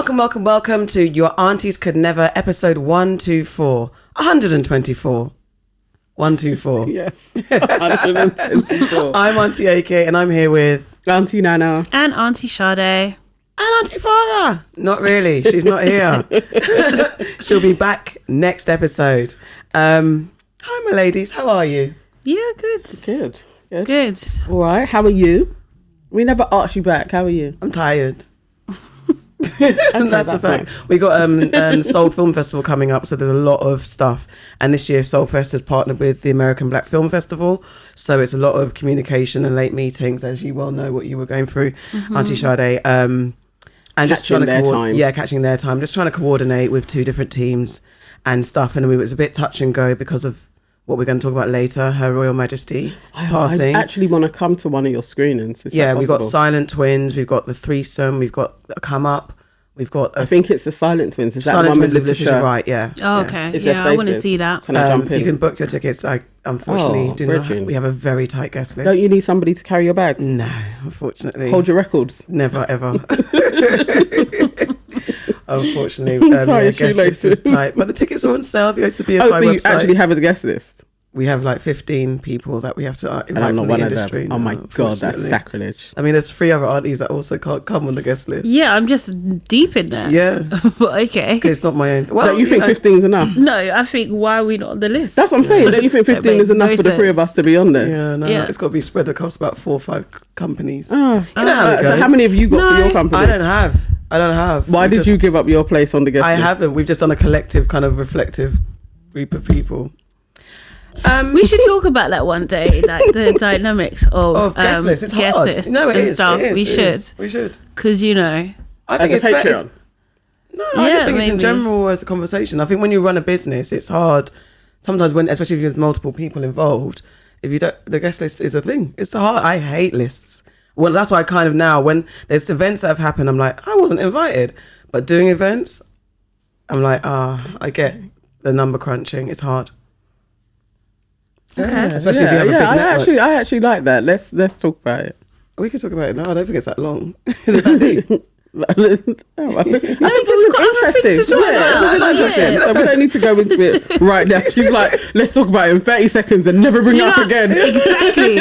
Welcome to Your Aunties Could Never, episode 124. 124. 124. Yes. 124. I'm Auntie AK and I'm here with Auntie Nana. And Auntie Sade. And Auntie Farah. Not really. She's not here. She'll be back next episode. Hi, my ladies. How are you? Yeah, good. Good. All right. How are you? We never asked you back. How are you? I'm tired. And that's the fact. Nice. We got Seoul Film Festival coming up, so there's a lot of stuff. And this year, Seoul Fest has partnered with the American Black Film Festival, so it's a lot of communication and late meetings, as you well know what you were going through, Auntie Sade. And just trying to catching their time. Just trying to coordinate with two different teams and stuff. And it was a bit touch and go because of what we're going to talk about later, Her Royal Majesty passing. I actually want to come to one of your screenings. We've got Silent Twins, we've got The Threesome, we've got a Come Up, we've got... I think it's the Silent Twins. Is that Silent the one Twins with Letitia? Right, yeah. Oh, okay. Yeah, I want to see that. Can I jump in? You can book your tickets. I unfortunately do not. We have a very tight guest list. Don't you need somebody to carry your bags? No, unfortunately. Hold your records? Never, ever. Unfortunately, guest list is tight. But the tickets are on sale. If you go to the BFI website. So you actually have a guest list? We have like 15 people that we have to invite from the industry. Oh my God, that's sacrilege. I mean, there's 3 other aunties that also can't come on the guest list. Yeah, I'm just deep in there. Yeah. Okay. It's not my own. Well, don't you think 15 is enough? No, I think, why are we not on the list? That's what I'm saying. Don't you think 15 is enough for the 3 of us to be on there? Yeah, no. It's got to be spread across about 4 or 5 companies. You know how it goes. So how many have you got for your company? I don't have. Why did you give up your place on the guest list? I haven't. We've just done a collective kind of reflective group of people. We should talk about that one day, like the dynamics of guest lists. It's hard. No, it is. Stuff. We should. Because, I think it's Patreon. I just think it's in general as a conversation. I think when you run a business, it's hard. Sometimes especially if there's multiple people involved, the guest list is a thing. It's hard. I hate lists. Well, that's why I kind of now, when there's events that have happened, I'm like, I wasn't invited. But doing events, I'm like, I get the number crunching. It's hard. Okay. Especially if you have a big network. I actually like that. Let's talk about it. We could talk about it now. I don't think it's that long. Is it that deep? I think it's interesting. So we don't need to go into it right now. She's like, let's talk about it in 30 seconds and never bring it up again. Exactly.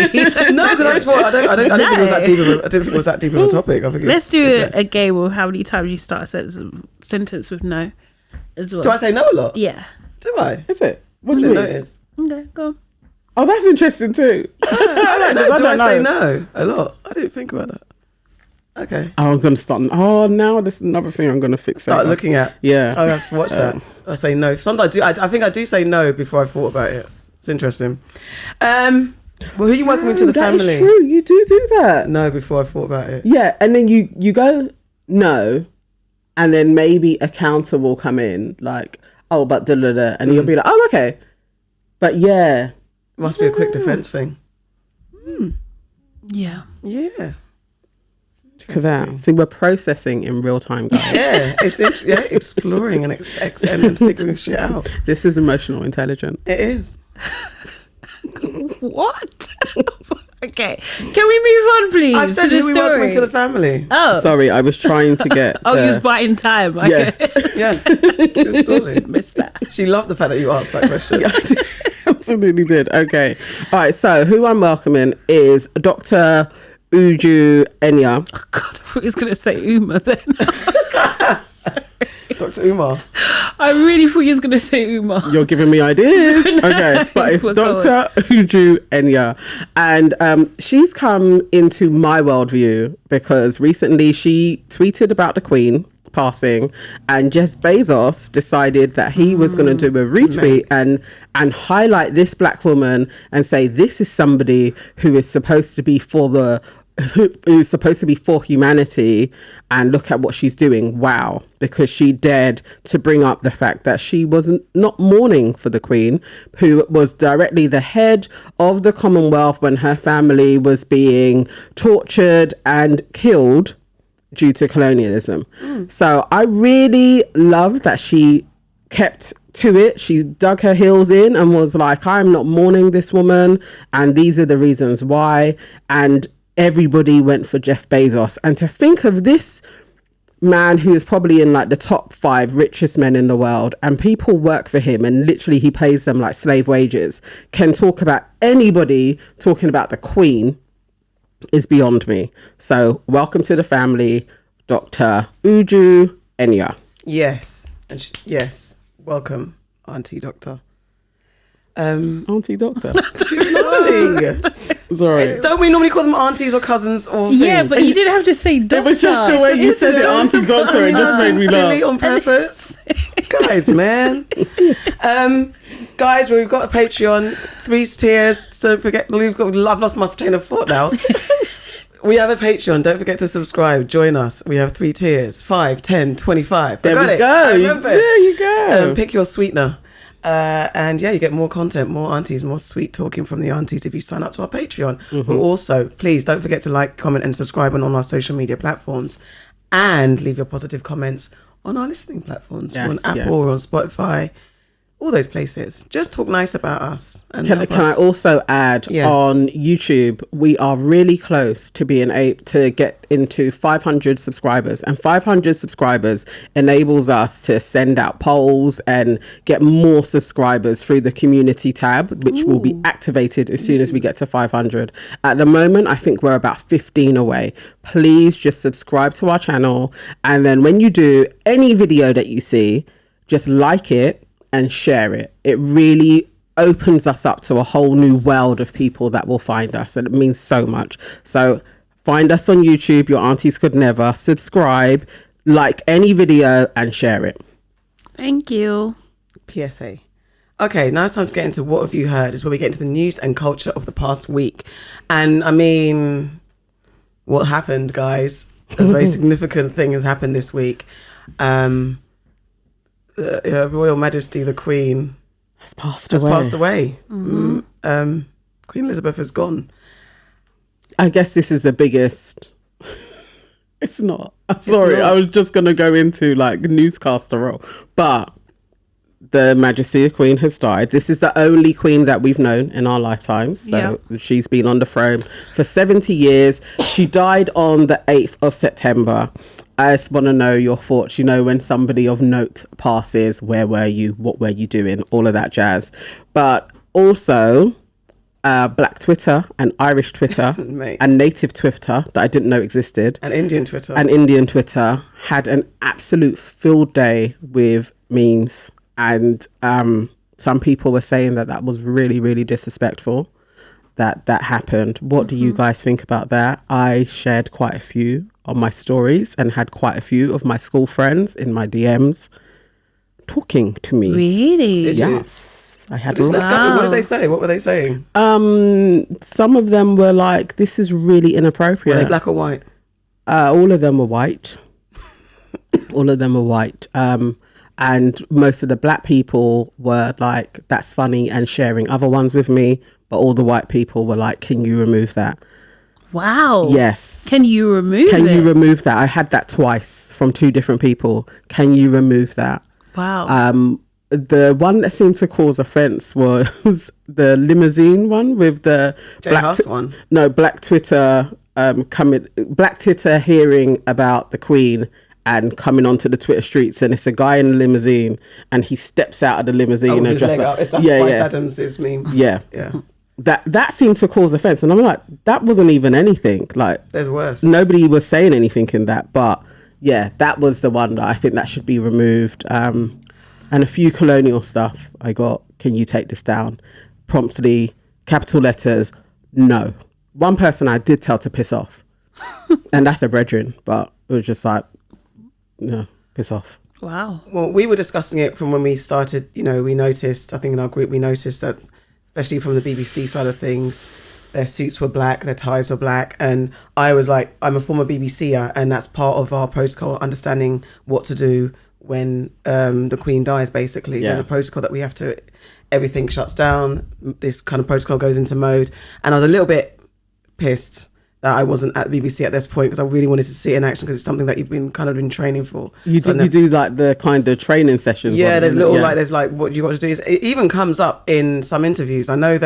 No, because I just thought I don't think it was that deep. I didn't think it was that deep of a topic. I think let's do a game of how many times you start a sentence with no, as well. Do I say no a lot? Yeah. Do I? Is it? What do you mean? Okay, go on. Oh, that's interesting too. I don't know. Do I say no a lot? I didn't think about that. Okay. Oh, I'm going to start. Oh, now this is another thing I'm going to fix. Start looking at. Yeah. I have to watch that. I say no. Sometimes I think I do say no before I thought about it. It's interesting. Well, who are you welcoming to the family? That's true. You do that. No, before I thought about it. Yeah, and then you go no, and then maybe a counter will come in like, oh, but da da da, and you'll be like, oh, okay, but yeah. It must be a quick defense thing. Yeah. For that. See, we're processing in real time, guys. Yeah, it's exploring and and figuring shit out. This is emotional intelligence. It is. What? Okay. Can we move on, please? I've said who we welcome to the family. Oh. Sorry, I was trying to get... you was buying time. Okay. Yeah. It's your story. Missed that. She loved the fact that you asked that question. Absolutely did. Okay. All right, so who I'm welcoming is Dr Uju Anya. Oh God, I thought he was going to say Uma then. Dr. Umar. I really thought you was going to say Uma. You're giving me ideas. Okay, but it's Dr Uju Anya. And she's come into my worldview because recently she tweeted about the Queen passing, and Jeff Bezos decided that he was going to do a retweet and highlight this black woman and say this is somebody who is supposed to be who's supposed to be for humanity, and look at what she's doing. Wow. Because she dared to bring up the fact that she wasn't not mourning for the Queen, who was directly the head of the Commonwealth when her family was being tortured and killed due to colonialism. So I really love that she kept to it. She dug her heels in and was like, I'm not mourning this woman, and these are the reasons why. And everybody went for Jeff Bezos. And to think of this man who is probably in like the top 5 richest men in the world, and people work for him and literally he pays them like slave wages, can talk about anybody talking about the Queen is beyond me. So welcome to the family, Dr. Uju Anya. Yes. Yes. Welcome, Auntie Doctor. Auntie Doctor. She's naughty. Sorry. Don't we normally call them aunties or cousins or things? Yeah, but you didn't have to say doctor. It was just the way you said it, Auntie Doctor. It just made me laugh. Silly on purpose. Guys, man. Guys, we've got a Patreon, 3 tiers. So don't forget, I've lost my train of thought now. We have a Patreon. Don't forget to subscribe. Join us. We have 3 tiers: 5, 10, 25. There we go. There you go. Pick your sweetener. And yeah, you get more content, more aunties, more sweet talking from the aunties if you sign up to our Patreon. But also, please don't forget to like, comment and subscribe on all our social media platforms, and leave your positive comments on our listening platforms, on Apple or on Spotify, all those places. Just talk nice about us. And can I also add, on YouTube, we are really close to being able to get into 500 subscribers, and 500 subscribers enables us to send out polls and get more subscribers through the community tab, which will be activated as soon as we get to 500. At the moment, I think we're about 15 away. Please just subscribe to our channel, and then when you do any video that you see, just like it and share it. It really opens us up to a whole new world of people that will find us, and it means so much. So find us on YouTube, Your Aunties Could Never. Subscribe, like any video, and share it. Thank you. PSA. Okay, now it's time to get into what have you heard. Is where we get into the news and culture of the past week. And I mean, what happened, guys? A very significant thing has happened this week. Her Royal Majesty the Queen has passed away. Queen Elizabeth is gone. I guess this is the biggest. It's not. Sorry, I was just going to go into like newscaster role, but the Majesty the Queen has died. This is the only Queen that we've known in our lifetimes. So she's been on the throne for 70 years. She died on the 8th of September. I just want to know your thoughts. You know, when somebody of note passes, where were you? What were you doing? All of that jazz. But also, Black Twitter and Irish Twitter and native Twitter that I didn't know existed. And Indian Twitter. And Indian Twitter had an absolute field day with memes. And some people were saying that was really, really disrespectful that happened. What do you guys think about that? I shared quite a few on my stories and had quite a few of my school friends in my DMs talking to me. Really? Did you? I had. What did they say? What were they saying? Some of them were like, "This is really inappropriate." Were they black or white? All of them were white. All of them were white. And most of the black people were like, "That's funny," and sharing other ones with me. But all the white people were like, "Can you remove that?" Wow. Yes. Can you remove it? Can you remove that? I had that twice from 2 different people. Can you remove that? Wow. The one that seemed to cause offence was the limousine one with the one. No, Black Twitter Black Twitter hearing about the Queen and coming onto the Twitter streets, and it's a guy in a limousine and he steps out of the limousine and just like, it's Spice Adams' meme. Yeah. That seemed to cause offence, and I'm like, that wasn't even anything. Like, there's worse. Nobody was saying anything in that, but yeah, that was the one that I think that should be removed. And a few colonial stuff I got. Can you take this down? Promptly, capital letters, no. One person I did tell to piss off, and that's a brethren, but it was just like, no, piss off. Wow. Well, we were discussing it from when we started. You know, we noticed, I think in our group, we noticed that, especially from the BBC side of things, their suits were black, their ties were black. And I was like, I'm a former BBCer, and that's part of our protocol, understanding what to do when the Queen dies, basically. There's a protocol that we have to, everything shuts down, this kind of protocol goes into mode. And I was a little bit pissed that I wasn't at the BBC at this point, because I really wanted to see it in action, because it's something that you've been training for. You do like the kind of training sessions. Yeah, there's little there's like what you got to do. It even comes up in some interviews. I know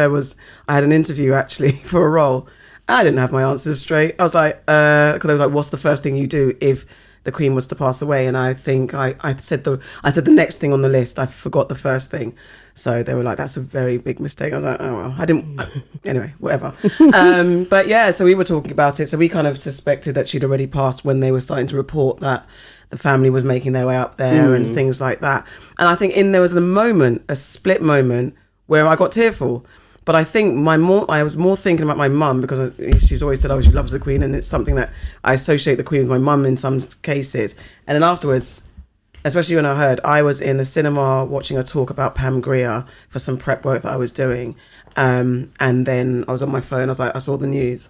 I had an interview actually for a role. I didn't have my answers straight. I was like, because they was like, what's the first thing you do if the Queen was to pass away. And I think I said the next thing on the list. I forgot the first thing. So they were like, that's a very big mistake. I was like, oh, well, anyway, whatever. But yeah, so we were talking about it. So we kind of suspected that she'd already passed when they were starting to report that the family was making their way up there and things like that. And I think there was a split moment where I got tearful. But I think I was more thinking about my mum, because she's always said, she loves the Queen. And it's something that I associate the Queen with my mum in some cases. And then afterwards, especially when I was in the cinema watching a talk about Pam Grier for some prep work that I was doing. And then I was on my phone, I saw the news,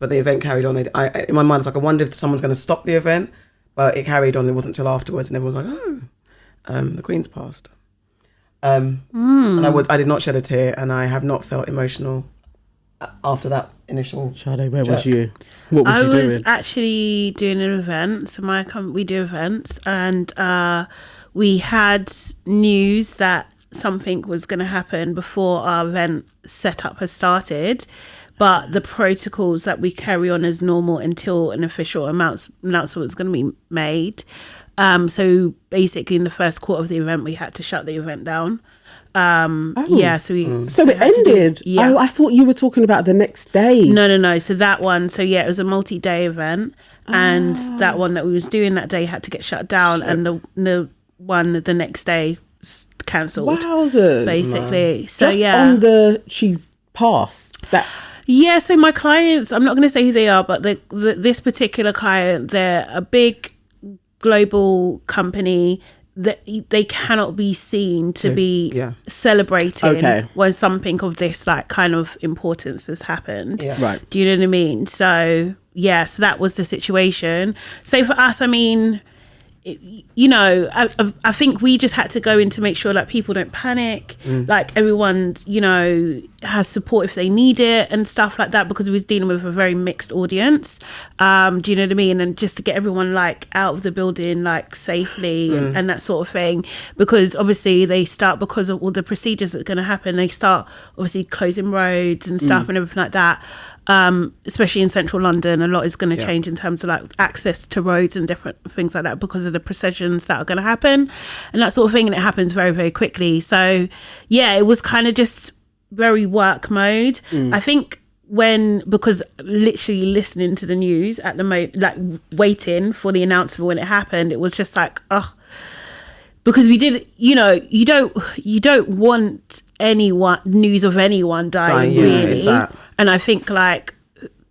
but the event carried on. In my mind, it's like, I wonder if someone's going to stop the event, but it carried on. It wasn't until afterwards, and everyone was like, the Queen's passed. And I did not shed a tear, and I have not felt emotional after that initial. Sade, where was you? What was you doing? I was actually doing an event. So we do events, and we had news that something was going to happen before our event setup has started. But the protocols that we carry on as normal until an official announcement was going to be made. So basically, in the first quarter of the event, we had to shut the event down. Yeah, so it ended. Oh, I thought you were talking about the next day. No. So that one, it was a multi-day event, and that one that we was doing that day had to get shut down, and the one the next day cancelled. Wowzers! Basically, no. So on she's passed that. Yeah, so my clients, I'm not going to say who they are, but this particular client, they're a big global company that they cannot be seen to be celebrating when something of this like kind of importance has happened. Yeah. Right. Do you know what I mean? So so that was the situation. So for us, I mean, I think we just had to go in to make sure that people don't panic, like everyone, has support if they need it and stuff like that, because we was dealing with a very mixed audience. Do you know what I mean? And just to get everyone like out of the building like safely and that sort of thing, because obviously because of all the procedures that's going to happen, they start obviously closing roads and stuff and everything like that. Especially in central London, a lot is going to change in terms of like access to roads and different things like that because of the processions that are going to happen and that sort of thing, and it happens very, very quickly. So it was kind of just very work mode. I think because literally listening to the news at the moment, like waiting for the announcement when it happened, it was just like, because we did, you don't want news of anyone dying really. And I think like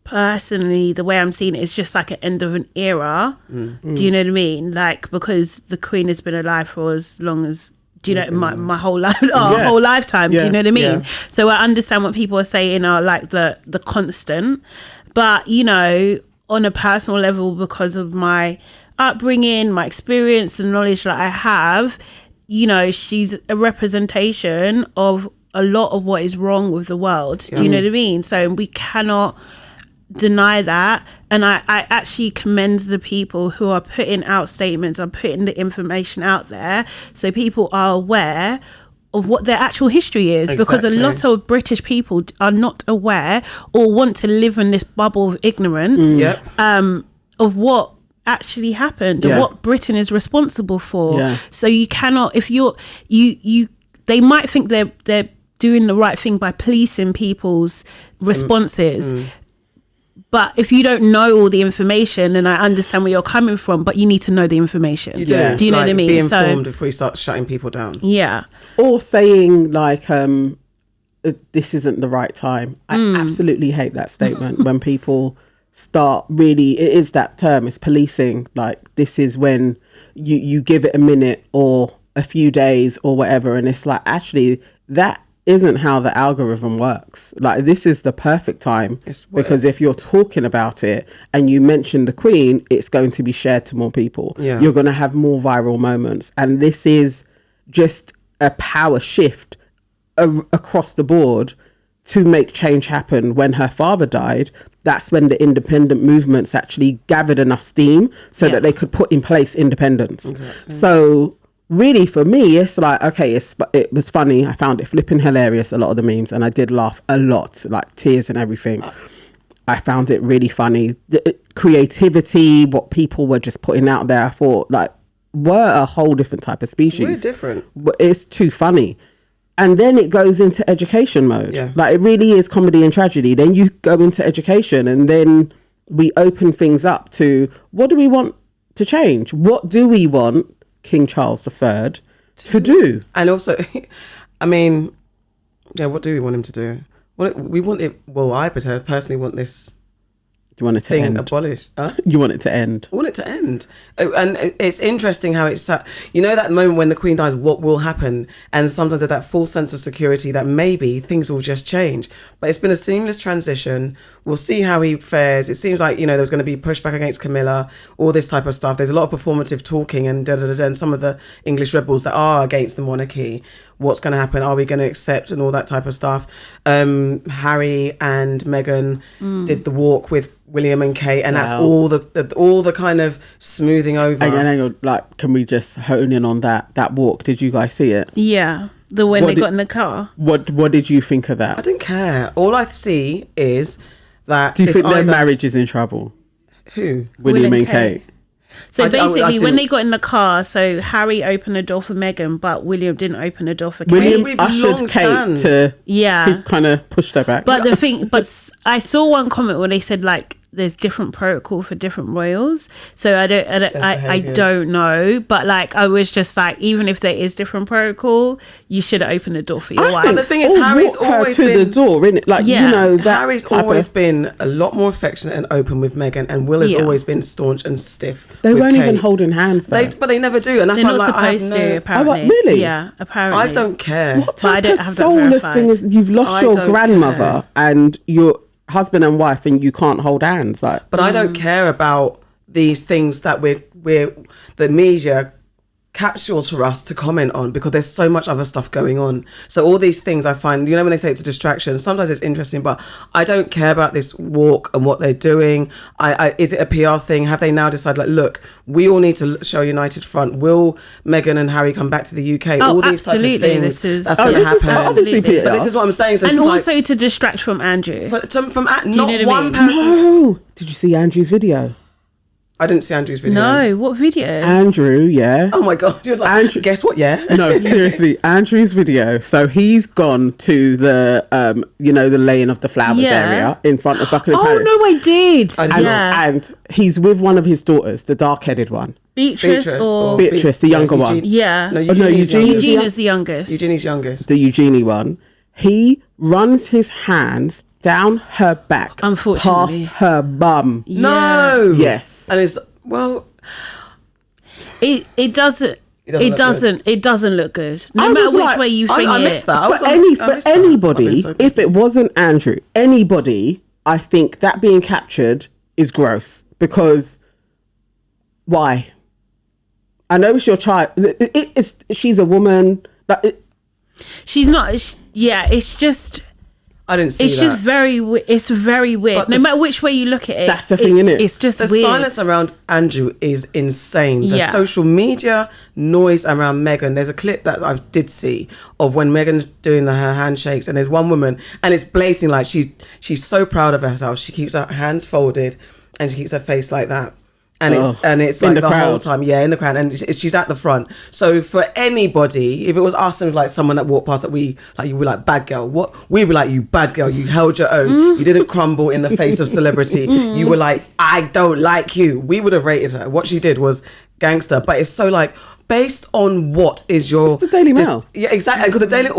personally, the way I'm seeing it is just like an end of an era. Do you know what I mean? Like, because the Queen has been alive for as long as, my whole life, whole lifetime. Do you know what I mean? Yeah. So I understand what people are saying are like the constant, but on a personal level, because of my upbringing, my experience and knowledge that I have, she's a representation of a lot of what is wrong with the world. Do you know what I mean? So we cannot deny that. And I actually commend the people who are putting out statements, are putting the information out there so people are aware of what their actual history is. Exactly. Because a lot of British people are not aware or want to live in this bubble of ignorance of what actually happened and what Britain is responsible for. So you cannot, if they might think they're doing the right thing by policing people's responses. But if you don't know all the information, then I understand where you're coming from, but you need to know the information. You do. Do you know what I mean? Be informed before you start shutting people down. Yeah. Or saying like, this isn't the right time. I absolutely hate that statement when people start really, it is that term, it's policing. Like, this is when you give it a minute or a few days or whatever, and it's like, actually, that isn't how the algorithm works. Like, this is the perfect time, because if you're talking about it and you mention the Queen, it's going to be shared to more people. You're going to have more viral moments, and this is just a power shift across the board to make change happen. When her father died, that's when the independent movements actually gathered enough steam so that they could put in place independence. Exactly. So really, for me, it's like, okay, it was funny. I found it flipping hilarious, a lot of the memes, and I did laugh a lot, like tears and everything. I found it really funny. The creativity, what people were just putting out there, I thought, like, we're a whole different type of species. We're different. But it's too funny. And then it goes into education mode. Yeah. Like, it really is comedy and tragedy. Then you go into education, and then we open things up to, what do we want to change? What do we want King Charles III to do? And also, I mean, yeah, what do we want him to do? We want it. Well, I personally want this You want it to thing end. abolished. Huh? You want it to end. I want it to end. And it's interesting how it's, you know, that moment when the Queen dies, what will happen? And sometimes there's that full sense of security that maybe things will just change. But it's been a seamless transition. We'll see how he fares. It seems like, you know, there's going to be pushback against Camilla, all this type of stuff. There's a lot of performative talking and and some of the English rebels that are against the monarchy. What's going to happen? Are we going to accept and all that type of stuff? Harry and Meghan did the walk with William and Kate, and that's all the kind of smoothing over. And like, can we just hone in on that walk? Did you guys see it? Yeah, when they got in the car. What did you think of that? I didn't care. All I see is that. Do you think their marriage is in trouble? Who? William and Kate. So basically, when they got in the car, so Harry opened the door for Meghan, but William didn't open the door for Kate. William ushered Kate to, he kind of pushed her back. But the thing, I saw one comment where they said, like, there's different protocol for different royals. So I don't know, but like, I was just like, even if there is different protocol, you should open the door for your wife. But the thing is, Harry's always been the door, innit? Like, you know, Harry's always been a lot more affectionate and open with Meghan, and Will has always been staunch and stiff. They weren't even holding hands, though. But they never do, and that's They're why not I'm like, supposed to. Apparently, really? Yeah, apparently. I don't care. What type of soulless thing is you've lost your grandmother and your husband and wife, and you can't hold hands? Like, but I don't care about these things that the media capsules for us to comment on, because there's so much other stuff going on. So all these things I find, you know, when they say it's a distraction, sometimes it's interesting, but I don't care about this walk and what they're doing. Is it a PR thing? Have they now decided, like, look, we all need to show a united front? Will Meghan and Harry come back to the UK? Oh, all these absolutely. type of things. That's going to happen. Obviously, but this is what I'm saying. So and also to distract from Andrew. From not you know one what I mean? person. no. Did you see Andrew's video? I didn't see Andrew's video. No, what video? Andrew, yeah. Oh my God. You're like, Andrew, guess what? Yeah. No, seriously, Andrew's video. So he's gone to the, the laying of the flowers area in front of Buckingham Palace. Oh, no, I did. And he's with one of his daughters, the dark-headed one. Beatrice, the younger one. Yeah. No, Eugenie is the youngest. Eugenie's youngest. The Eugenie one. He runs his hands down her back, unfortunately, past her bum. Yeah. No. Yes. And it's, well, it doesn't look good. No matter which way you think I missed that. But anybody, if it wasn't Andrew, anybody, I think that being captured is gross, because why? I know it's your child. She's a woman. She's not. It's just. I didn't see that. It's just very weird. But no matter which way you look at it, that's the thing, isn't it? It's just the weird. silence around Andrew is insane. The social media noise around Meghan. There's a clip that I did see of when Meghan's doing her handshakes, and there's one woman, and it's blatantly like she's so proud of herself. She keeps her hands folded, and she keeps her face like that. And it's like the whole time, in the crowd, and she's at the front. So for anybody, if it was us and like someone that walked past that you were like, bad girl, what? We'd be like, you bad girl, you held your own, you didn't crumble in the face of celebrity, you were like, I don't like you. We would have rated her. What she did was gangster, but it's so like, based on what is your... It's the Daily Mail. Yeah, exactly. Because the Daily...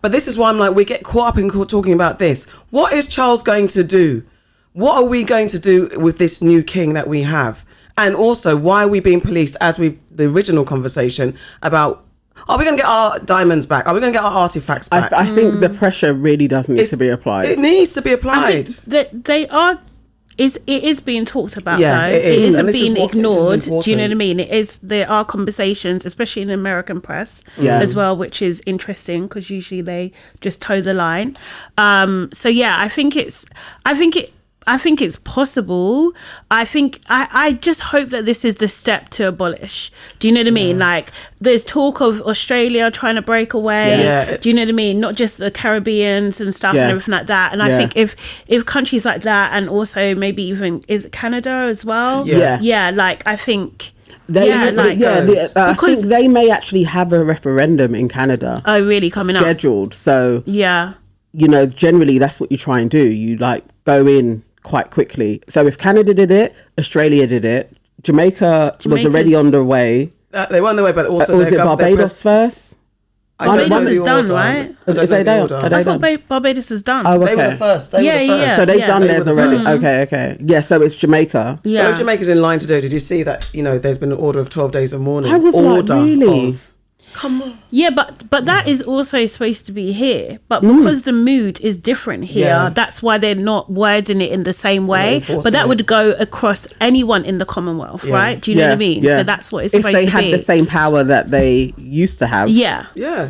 But this is why I'm like, we get caught up in talking about this. What is Charles going to do? What are we going to do with this new king that we have? And also, why are we being policed, as the original conversation about, are we going to get our diamonds back? Are we going to get our artifacts back? I think the pressure really does need to be applied. It needs to be applied. It is being talked about, though. It isn't being ignored. Do you know what I mean? There are conversations, especially in the American press as well, which is interesting because usually they just toe the line. I think I think it's possible. I think I just hope that this is the step to abolish. Do you know what I mean? Like, there's talk of Australia trying to break away. Yeah. Do you know what I mean? Not just the Caribbeans and stuff and everything like that. And I think if countries like that, and also maybe even, is it Canada as well? Yeah. Like, I think. I think they may actually have a referendum in Canada. Oh, really? Coming scheduled. So yeah, you know, generally that's what you try and do. You like go in quite quickly. So if Canada did it, Australia did it. Jamaica was already on the way. They were on their way, but also was it Barbados first? Barbados is done, right? Is they done? I thought Barbados is done. Oh, okay. They were the first. Yeah. So they've done theirs already. Okay. Yeah, so it's Jamaica. Yeah. So Jamaica's in line to do. Did you see that? You know, there's been an order of 12 days of mourning. I was really? Come on. Yeah, but that is also supposed to be here. But because the mood is different here, that's why they're not wording it in the same way. But that would go across anyone in the Commonwealth, right? Do you know what I mean? So that's what it's supposed to be. If they had the same power that they used to have,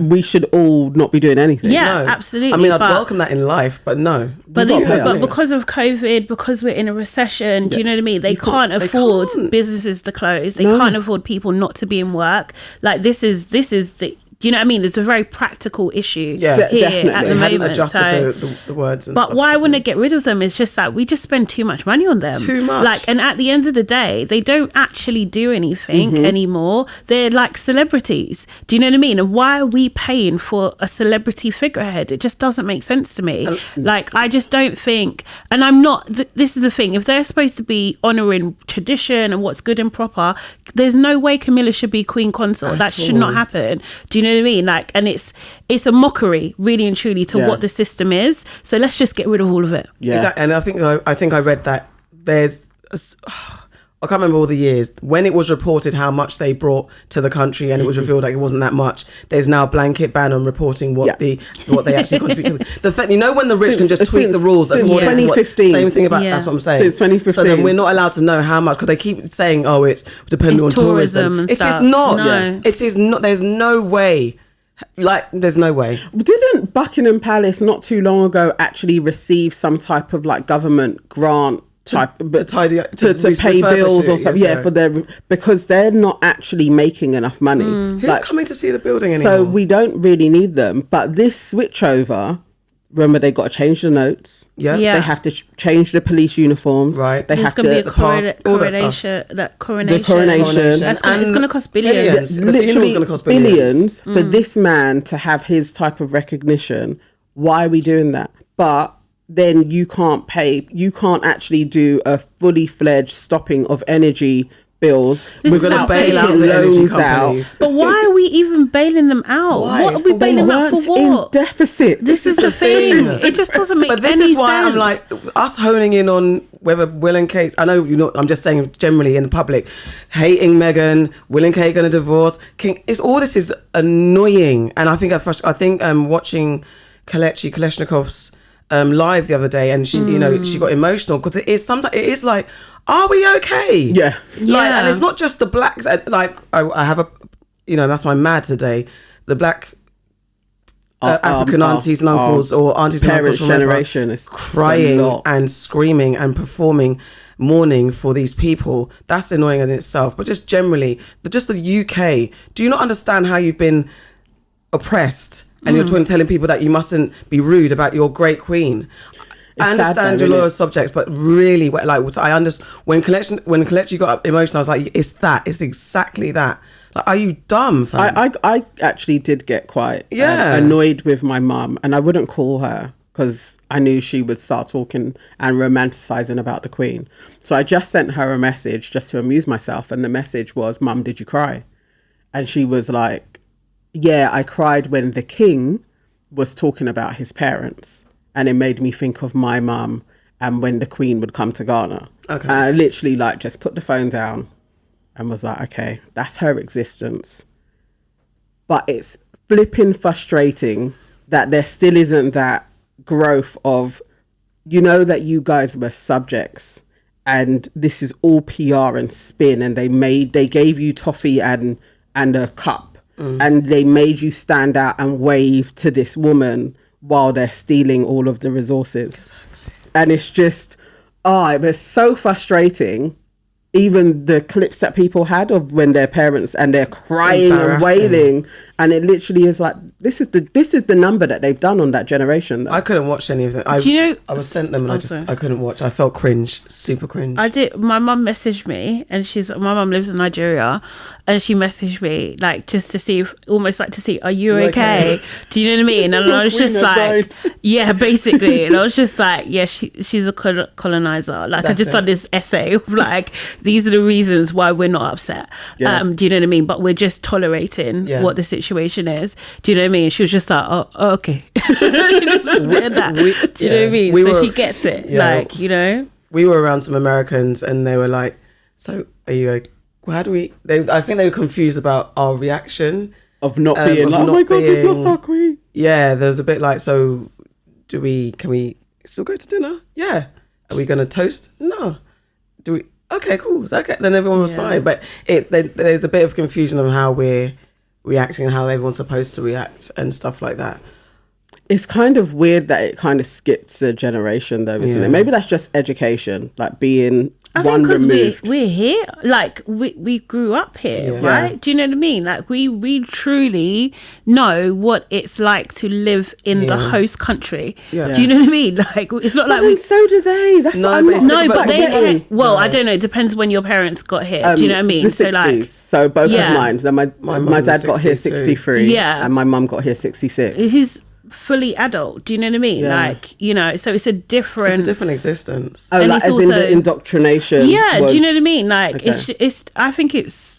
we should all not be doing anything. Yeah, absolutely. I mean, I'd welcome that in life, but no. But because of COVID, because we're in a recession, do you know what I mean? They can't afford businesses to close. They can't afford people not to be in work. Like, this is the, do you know what I mean? It's a very practical issue here definitely. at the moment. Adjusted the words and but stuff. why wouldn't they get rid of them? It's just that we just spend too much money on them. Too much. Like, and at the end of the day, they don't actually do anything anymore. They're like celebrities. Do you know what I mean? And why are we paying for a celebrity figurehead? It just doesn't make sense to me. Like, I just don't think, and I'm not, this is the thing, if they're supposed to be honouring tradition and what's good and proper, there's no way Camilla should be Queen Consort. That should not happen. Do you know what I mean? Like, and it's a mockery, really and truly, to what the system is. So let's just get rid of all of it. Yeah, exactly. And I think I read that there's I can't remember all the years when it was reported how much they brought to the country, and it was revealed like it wasn't that much. There's now a blanket ban on reporting what they actually contribute to. The fact, you know, when the rich can just tweak the rules according to 2015. Same thing about that's what I'm saying. Since 2015. So then we're not allowed to know how much, because they keep saying, oh, it's dependent on tourism. And it stuff. is not. No. It is not. There's no way. Like, there's no way. Didn't Buckingham Palace not too long ago actually receive some type of like government grant to tidy up, to pay bills or something? For their, because they're not actually making enough money. Who's coming to see the building anymore? So we don't really need them. But this switchover, remember, they got to change the notes. Yeah. They have to change the police uniforms. Right. They There's have going to be to coronation. The coronation. It's going to cost billions. Literally going to cost billions for this man to have his type of recognition. Why are we doing that? But then you can't actually do a fully fledged stopping of energy bills. We're going to bail out the energy companies. But why are we even bailing them out? Why? What are we bailing them out for? What? In deficit. This is the thing. It just doesn't make any sense. But this is why I'm like, us honing in on whether Will and Kate, I know you're not, I'm just saying generally in the public, hating Meghan, Will and Kate going to divorce, it's all this is annoying. And I think watching Kaleshnikov's live the other day, and she, you know, she got emotional because it is like, are we okay? Yeah. Like, and it's not just the blacks. Like, I have a, you know, that's my mad today. The black African aunties and uncles, or aunties and uncles from generation is crying and screaming and performing mourning for these people. That's annoying in itself. But just generally, just the UK. Do you not understand how you've been oppressed? And you're telling people that you mustn't be rude about your great queen. I understand your loyal subjects, but really, like, I understand when Kelechi got emotional, I was like, it's exactly that. Like, are you dumb, fam? I actually did get quite annoyed with my mum, and I wouldn't call her because I knew she would start talking and romanticizing about the Queen. So I just sent her a message just to amuse myself, and the message was, "Mum, did you cry?" And she was like, "Yeah, I cried when the King was talking about his parents, and it made me think of my mum and when the Queen would come to Ghana." Okay. And I literally like just put the phone down and was like, okay, that's her existence. But it's flipping frustrating that there still isn't that growth of, you know, that you guys were subjects and this is all PR and spin, and they gave you toffee and a cup, and they made you stand out and wave to this woman while they're stealing all of the resources. Exactly. And it's just, Oh, it was so frustrating. Even the clips that people had of when their parents and they're crying and wailing, and it literally is like, this is the number that they've done on that generation. I couldn't watch any of them. Do you know, I was sent them and I couldn't watch. I felt cringe, super cringe. I did. My mum messaged me, and my mum lives in Nigeria, and she messaged me like just to see, almost like to see, are you okay? Do you know what I mean? And I was just like, yeah, basically. And I was just like, yeah, she's a colonizer. Like, I just done this essay of like, these are the reasons why we're not upset. Yeah. Do you know what I mean? But we're just tolerating what the situation is. Do you know what I mean? She was just like, oh okay. She doesn't wear that. Do you know what I mean? So she gets it. Yeah, like, you know. We were around some Americans and they were like, so are you how do we... I think they were confused about our reaction. Of not being like, oh my God, we've lost our queen. Yeah, there's a bit like, so can we still go to dinner? Yeah. Are we going to toast? No. Do we... Okay, cool. Okay, then everyone was fine. But there's a bit of confusion on how we're reacting and how everyone's supposed to react and stuff like that. It's kind of weird that it kind of skips a generation, though, isn't it? Maybe that's just education, like being one removed. We're here, like we grew up here, right? Do you know what I mean? Like we truly know what it's like to live in the host country. Yeah. Do you know what I mean? Like, it's not like so do they. That's but they. Well, I don't know. It depends when your parents got here. Do you know what I mean? The 60s. So both of mine. So my dad got here 63. Yeah, and my mum got here 66. He's fully adult. Do you know what I mean? Like, you know, so it's a different existence. Oh, and like, as in the indoctrination. Yeah, do you know what I mean? Like, it's I think it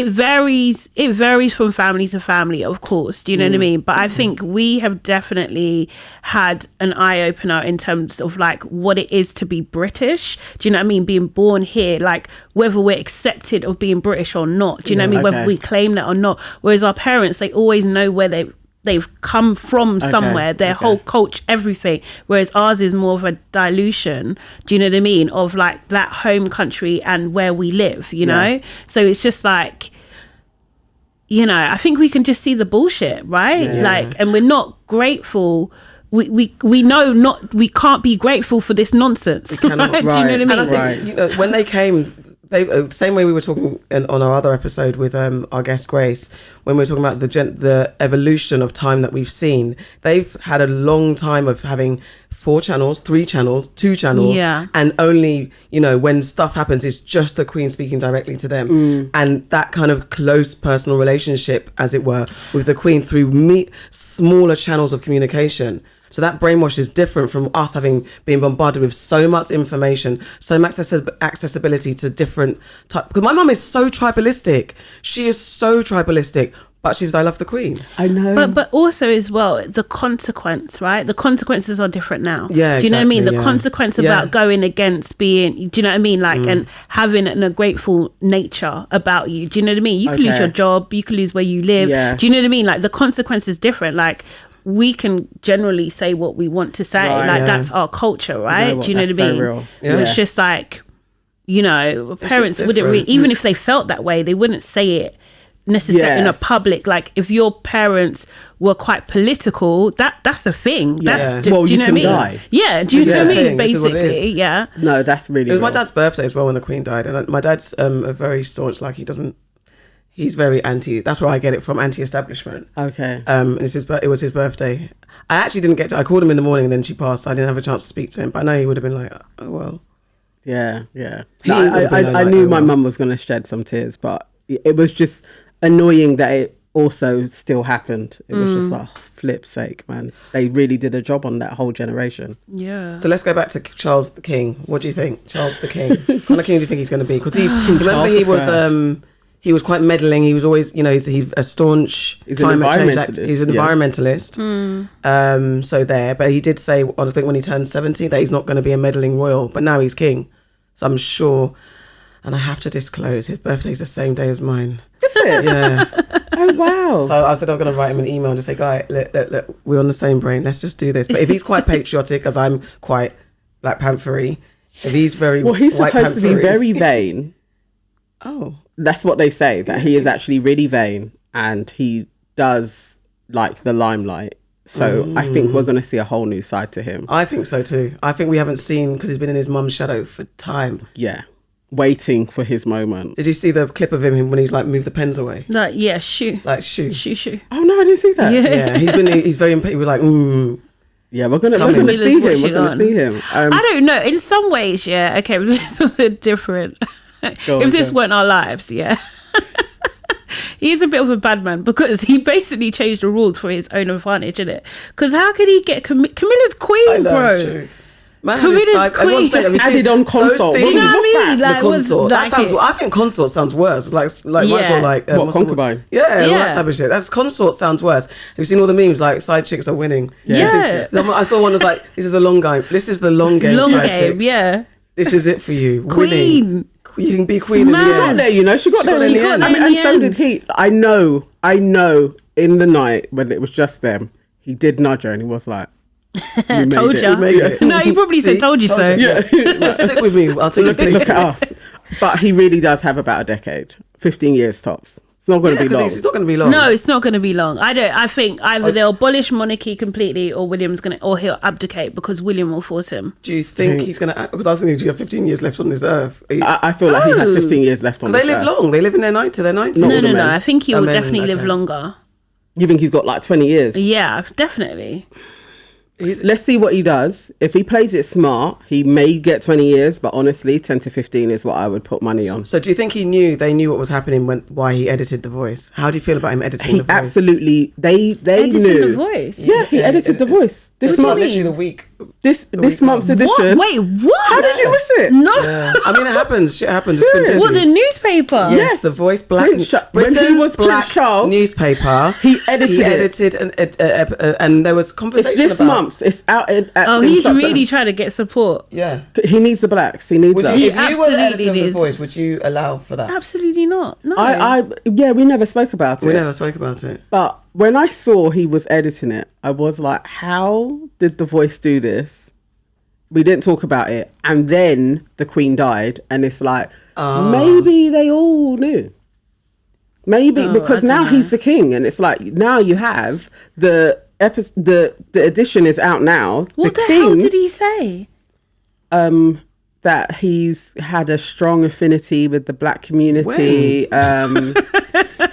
varies from family to family, of course. Do you know what I mean? But I think we have definitely had an eye opener in terms of like what it is to be British. Do you know what I mean? Being born here, like whether we're accepted of being British or not. Do you know what I mean? Whether we claim that or not. Whereas our parents, they always know where they've come from somewhere, their whole culture, everything. Whereas ours is more of a dilution, do you know what I mean, of like that home country and where we live, you know? So it's just like, you know, I think we can just see the bullshit, right? Like, and we're not grateful. We know we can't be grateful for this nonsense. Right? Do you know what I mean? And I think, you know, when they came, the same way we were talking on our other episode with our guest Grace, when we were talking about the evolution of time that we've seen, they've had a long time of having 4 channels, 3 channels, 2 channels, and only, you know, when stuff happens, it's just the Queen speaking directly to them, and that kind of close personal relationship, as it were, with the Queen through smaller channels of communication. So that brainwash is different from us being bombarded with so much information, so much accessibility to different types. Because my mum is so tribalistic. She is so tribalistic, but she's, I love the Queen. I know. But also as well, the consequence, right? The consequences are different now. Yeah, do you know what I mean? The consequence about going against being, do you know what I mean? Like, and having a grateful nature about you. Do you know what I mean? You can lose your job. You can lose where you live. Yeah. Do you know what I mean? Like, the consequence is different. Like, we can generally say what we want to say, that's our culture, right? Do you know what I mean? So real. Yeah. It's just like, you know, parents wouldn't even if they felt that way, they wouldn't say it necessarily in a public. Like, if your parents were quite political, that's a thing. That's do you know what I mean? Die. Yeah, do you know what I mean? Basically, No, that's really. It was my dad's birthday as well when the Queen died, and my dad's a very staunch. Like, he's very anti. That's where I get it from, anti-establishment. Okay. And it was his birthday. I actually didn't get to. I called him in the morning, and then she passed. I didn't have a chance to speak to him, but I know he would have been like, "Oh well." Yeah. I knew my mum was going to shed some tears, but it was just annoying that it also still happened. It was just like, flip's sake, man. They really did a job on that whole generation. Yeah. So let's go back to Charles the King. What do you think, Charles the King? What kind of king do you think he's going to be? Because he was quite meddling. He was always, you know, he's a staunch climate change activist. He's an environmentalist. But he did say, I think when he turned 70, that he's not going to be a meddling royal. But now he's king. So I'm sure, and I have to disclose, his birthday's the same day as mine. Is it? Yeah. Oh, wow. So I said I'm going to write him an email and just say, guy, look, we're on the same brain. Let's just do this. But if he's quite patriotic, as I'm quite Black Panther-y, if he's very he's supposed to be very vain. Oh. That's what they say, that he is actually really vain and he does like the limelight. So I think we're going to see a whole new side to him. I think so too. I think we haven't seen, because he's been in his mum's shadow for time. Yeah. Waiting for his moment. Did you see the clip of him when he's like moved the pens away? Like, yeah, shoo. Like, shoo. Oh no, I didn't see that. Yeah, he's very he was like, Yeah, we're gonna see him. We're gonna see him. I don't know. In some ways, yeah. Okay, but this was a different. If this weren't our lives, yeah. He's a bit of a bad man because he basically changed the rules for his own advantage, isn't it? Because how could he get Camilla's queen, bro? Man, Camilla's queen just added on consort. You know what I mean? Like, the consort. That sounds. I think consort sounds worse. Like might as well like what, concubine? Yeah, all that type of shit. That's consort sounds worse. Have you seen all the memes like side chicks are winning? Yeah. I saw one that's like, this is the long game. This is the long game. Long side game. chicks. Yeah. This is it for you. Queen. Winning. You can be queen. She got there, you know. She got there in the end. I mean, and so did he. I know. In the night when it was just them, he did nudge her and he was like, "You told you." No, he probably said, "Told you so." Yeah. Just stick with me. I'll take look at us. But he really does have about a decade, 15 years tops. It's not going to be long. It's not going to be long. No, it's not going to be long. I think either they'll abolish monarchy completely, or he'll abdicate because William will force him. Do you think he's going to? Because I was thinking, do you have 15 years left on this earth? I feel like he has 15 years left on this earth. They live long. They live in their 90s. No. I think he will definitely live longer. You think he's got like 20 years? Yeah, definitely. Let's see what he does. If he plays it smart, he may get 20 years, but honestly, 10 to 15 is what I would put money on. So do you think they knew what was happening why he edited The Voice? How do you feel about him editing The Voice? Absolutely, they knew. The Voice? Yeah, he edited The Voice. This month, literally the week. This month's edition. Wait, what? How did you miss it? No. Yeah. I mean, it happens. Shit happens. It's been busy. What, the newspaper? Yes, The Voice, when he was Prince Charles newspaper. He edited and there was conversation this month. It's out. He's really trying to get support. Yeah, he needs the blacks. He needs. If you were editing The Voice, would you allow for that? Absolutely not. No. We never spoke about it. We never spoke about it. But when I saw he was editing it, I was like, how did The Voice do this? We didn't talk about it. And then the Queen died. And it's like, maybe they all knew. Maybe, because now he's the king. And it's like, now you have the edition is out now. What the hell did he say? That he's had a strong affinity with the black community.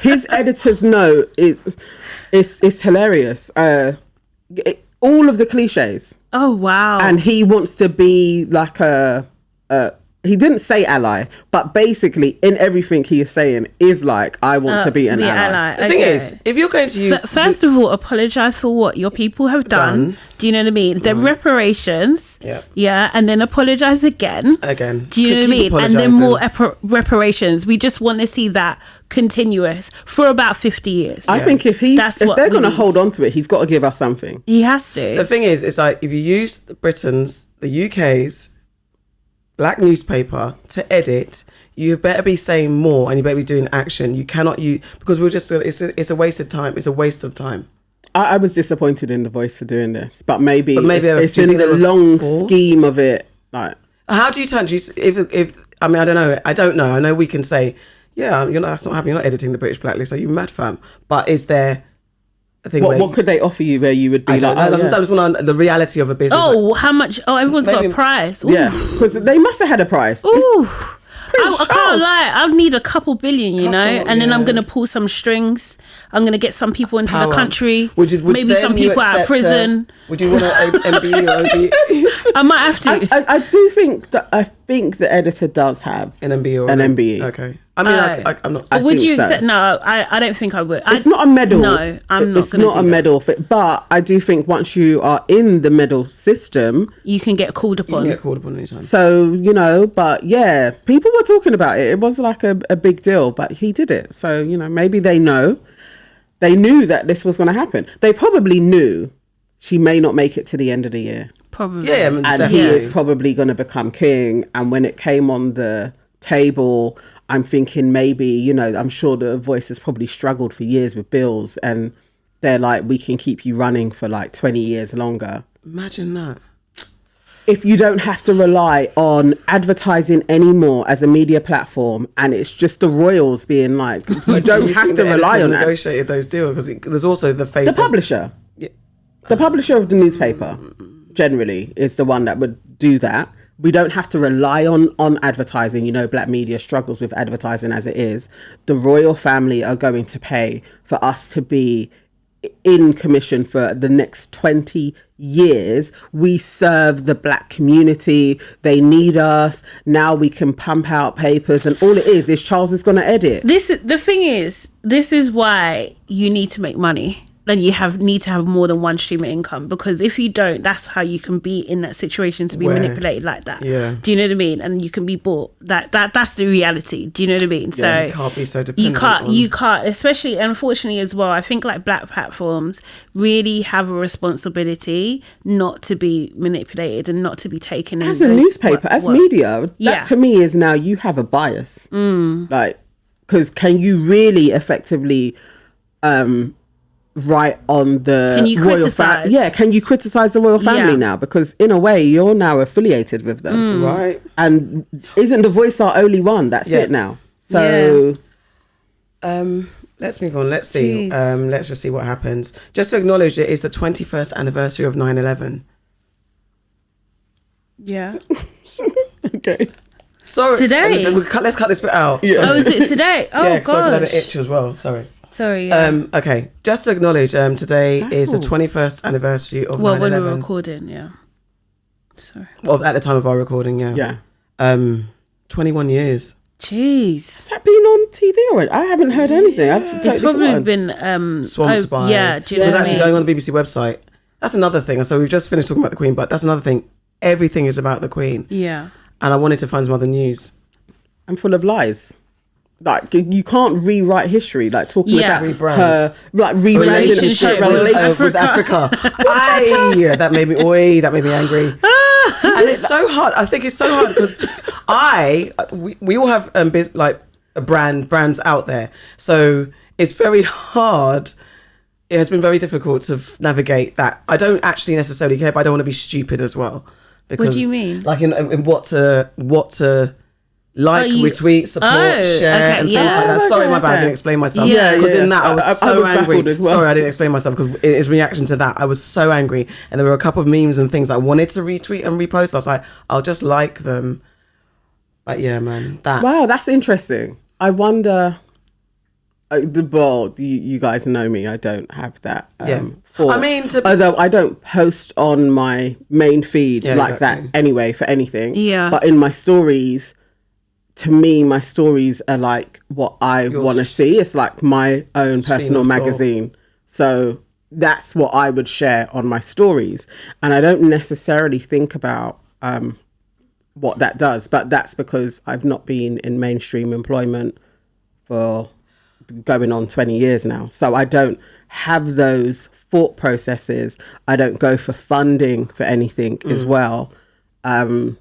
His editor's note is hilarious. All of the cliches. Oh wow! And he wants to be like he didn't say ally, but basically in everything he is saying is like, I want to be an ally. The thing is, if you're going to use... First of all, apologise for what your people have done. Do you know what I mean? Then reparations. Yeah. And then apologise again. Do you know what I mean? And then more reparations. We just want to see that continuous for about 50 years. I think if they're going to hold on to it, he's got to give us something. He has to. The thing is, it's like, if you use Britain's, the UK's black newspaper to edit, you better be saying more and you better be doing action. You cannot because it's a waste of time. It's a waste of time. I was disappointed in The Voice for doing this, but maybe it's in the long scheme of it. Like, how do you turn? If I mean, I don't know. I know we can say, yeah, that's not happening. You're not editing the British Blacklist. Are you mad, fam? But is there a thing? What could they offer you where you would be I just want the reality of a business. How much? Everyone's got a price. Ooh. Yeah, because they must have had a price. Ooh. I can't lie. I'll need a couple billion, and then I'm going to pull some strings. I'm going to get some people into the country. Maybe some people out of prison. Would you want an MBE or OBE? I might have to. I do think that the editor does have an MBE or an MBE. Okay. I mean, I'm not. Would you accept? No, I don't think I would. It's not a medal. No, I'm not. It's not a medal fit, but I do think once you are in the medal system, you can get called upon. You can get called upon anytime. So but yeah, people were talking about it. It was like a big deal, but he did it. So maybe they know. They knew that this was going to happen. They probably knew she may not make it to the end of the year. Probably. Yeah, and he is probably going to become king. And when it came on the table, I'm thinking maybe, I'm sure The Voice has probably struggled for years with bills. And they're like, we can keep you running for like 20 years longer. Imagine that. If you don't have to rely on advertising anymore as a media platform, and it's just the royals being like, you don't have to rely on that. Negotiated those deals because there's also the face. The publisher. Yeah. The publisher of the newspaper generally is the one that would do that. We don't have to rely on advertising. You know, black media struggles with advertising as it is. The royal family are going to pay for us to be in commission for the next 20 years. We serve the black community. They need us. Now we can pump out papers, and all it is Charles is going to edit. The thing is, this is why you need to make money. Then you need to have more than one stream of income, because if you don't, that's how you can be in that situation to be manipulated like that. Yeah. Do you know what I mean? And you can be bought. That's the reality. Do you know what I mean? Yeah, so you can't be so dependent. You can't, especially, unfortunately as well. I think like black platforms really have a responsibility not to be manipulated and not to be taken as a newspaper, as media. That to me is now you have a bias. Like, because can you really effectively write on the royal family? Can you criticize the royal family now? Because in a way you're now affiliated with them, right? And isn't the voice our only one? That's it now. So let's move on. Let's see. Let's just see what happens. Just to acknowledge, it is the 21st anniversary of 9/11. Okay. Sorry. Today. Let's cut this bit out. Oh, is it today? Oh, yeah, because I gosh. had an itch as well. Sorry. Okay. Just to acknowledge, today is the 21st anniversary of 9/11. Well, when we're recording, Sorry. Well, at the time of our recording, Yeah. 21 years. Jeez. Has that been on TV already? I haven't heard anything. It's probably been swamped by. Yeah. It was actually going on the BBC website. That's another thing. So we've just finished talking about the Queen, but that's another thing. Everything is about the Queen. Yeah. And I wanted to find some other news. I'm full of lies. Like, you can't rewrite history. Like, talking about her, like, relationship with Africa. That made me angry. And it's so hard. I think it's so hard because we all have brands out there. So it's very hard. It has been very difficult to navigate that. I don't actually necessarily care, but I don't want to be stupid as well. Because, what do you mean? Like in what to retweet, support, share, and things like that. Sorry, my bad. I didn't explain myself. Because in that I was so angry. Well. Sorry, I didn't explain myself because it is reaction to that. I was so angry, and there were a couple of memes and things I wanted to retweet and repost. I was like, I'll just like them. But yeah, man, wow, that's interesting. I wonder. You guys know me. I don't have that. Although I don't post on my main feed that anyway for anything. Yeah. But in my stories, to me, my stories are like what I want to see. It's like my own personal magazine. So that's what I would share on my stories. And I don't necessarily think about what that does. But that's because I've not been in mainstream employment for going on 20 years now. So I don't have those thought processes. I don't go for funding for anything as well. And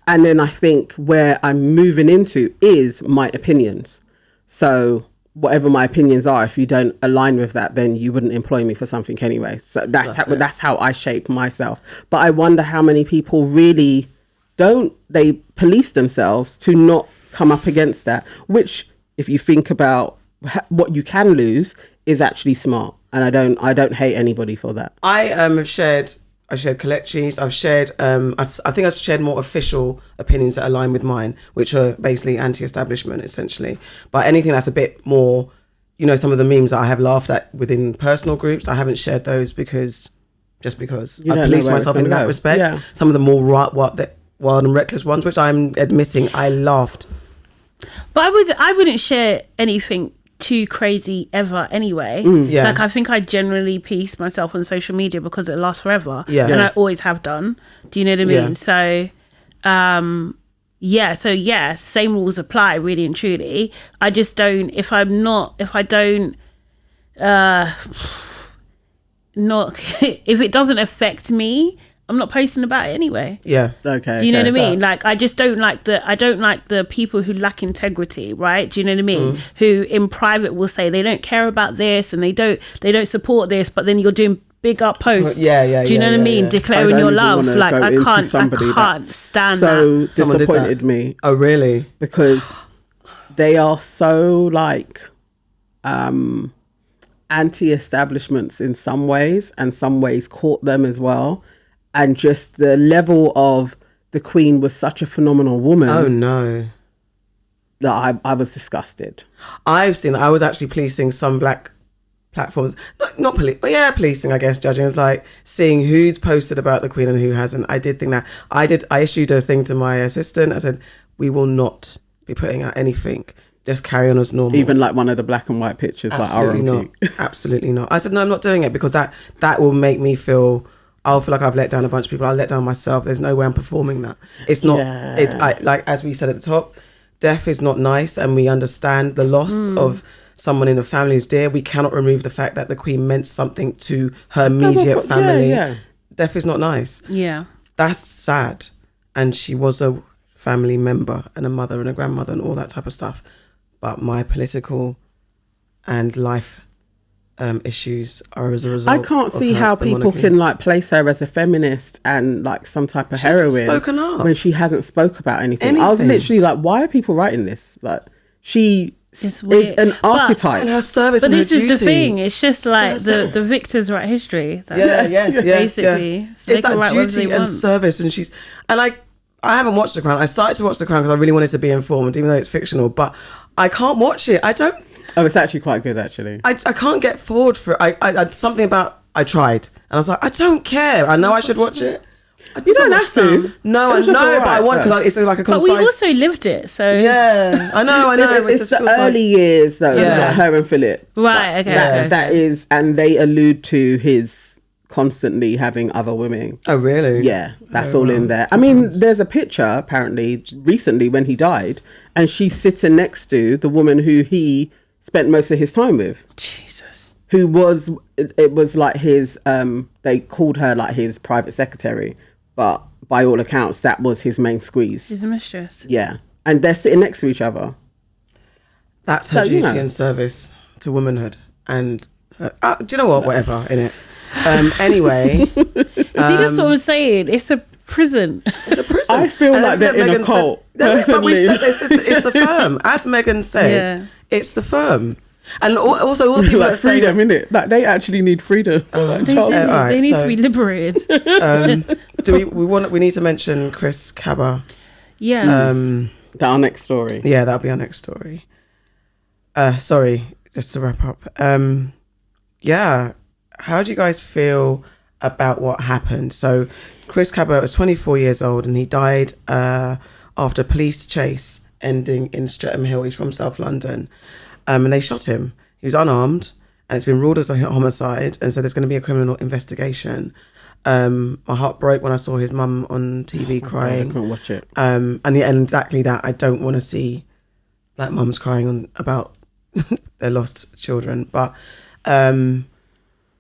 then I think where I'm moving into is my opinions. So whatever my opinions are, if you don't align with that, then you wouldn't employ me for something anyway. So that's how I shape myself. But I wonder how many people really they police themselves to not come up against that, which if you think about what you can lose is actually smart. And I don't hate anybody for that. I have shared collections. I've shared I think I've shared more official opinions that align with mine, which are basically anti-establishment essentially. But anything that's a bit more, some of the memes that I have laughed at within personal groups, I haven't shared those because I police myself in that respect. Yeah. Some of the more wild and reckless ones, which I'm admitting I laughed. But I wouldn't share anything too crazy ever anyway. Like I think I generally police myself on social media because it lasts forever. And I always have done. Do you know what I mean? So same rules apply really and truly. I just don't, if I don't if it doesn't affect me, I'm not posting about it anyway. Yeah. Okay. Do you know what I mean? Like, I just don't like the people who lack integrity, right? Do you know what I mean? Who in private will say they don't care about this and they don't support this, but then you're doing big up posts. Do you know what I mean? Declaring your love. Like, I can't stand that. So disappointed me. Oh, really? Because they are so like anti-establishments in some ways, and some ways caught them as well. And just the level of the Queen was such a phenomenal woman. Oh no. That I was disgusted. I was actually policing some black platforms, not police, but yeah, policing, I guess, judging. It's like seeing who's posted about the Queen and who hasn't. I did think that. I issued a thing to my assistant. I said, we will not be putting out anything. Just carry on as normal. Even like one of the black and white pictures. Absolutely like not. Absolutely not. I said, no, I'm not doing it, because that will make me feel, I'll feel like I've let down a bunch of people. I'll let down myself. There's no way I'm performing that. It's not, like, as we said at the top, death is not nice, and we understand the loss of someone in the family who's dear. We cannot remove the fact that the Queen meant something to her immediate family. Death is not nice. Yeah. That's sad. And she was a family member and a mother and a grandmother and all that type of stuff. But my political and life issues are as a result. I can't see how people can like place her as a feminist and like some type of heroine spoken up when she hasn't spoke about anything. I was literally like, why are people writing this? Like, she is an archetype. And her service, but and this her is duty. the thing. It's just like the victors write history. Basically, yeah. It's that duty and service, and I haven't watched The Crown. I started to watch The Crown because I really wanted to be informed, even though it's fictional. But I can't watch it. I don't. Oh, it's actually quite good, actually. I can't get forward for it. I something about, I tried, and I was like, I don't care. I know I should watch it. You don't have to. No, I know, but I want, because it's like a concise. But we also lived it, so yeah, I know. It's the early years though, like her and Philip. Right. Okay. That is, and they allude to his constantly having other women. Oh, really? Yeah, that's all in there. I mean, there's a picture apparently recently when he died, and she's sitting next to the woman who he spent most of his time with. Jesus. Who was, it was like his, they called her like his private secretary, but by all accounts, that was his main squeeze. She's a mistress. Yeah. And they're sitting next to each other. That's her duty and service to womanhood. And do you know what? Whatever, innit? Anyway. See, that's what I'm saying. It's a prison. It's a prison. I feel like they're in a cult. But we said it's the firm. As Megan said, it's the firm. And also all the people like are saying freedom, innit? Like they actually need freedom. They need to be liberated. We need to mention Chris Kaba. Yes. Our next story. Yeah, that'll be our next story. Sorry, just to wrap up. Yeah, how do you guys feel about what happened? So Chris Kaba was 24 years old and he died after a police chase ending in Streatham Hill. He's from South London. And they shot him. He was unarmed and it's been ruled as a homicide. And so there's going to be a criminal investigation. My heart broke when I saw his mum on TV crying. I couldn't watch it. And exactly that. I don't want to see black mums crying about their lost children. But there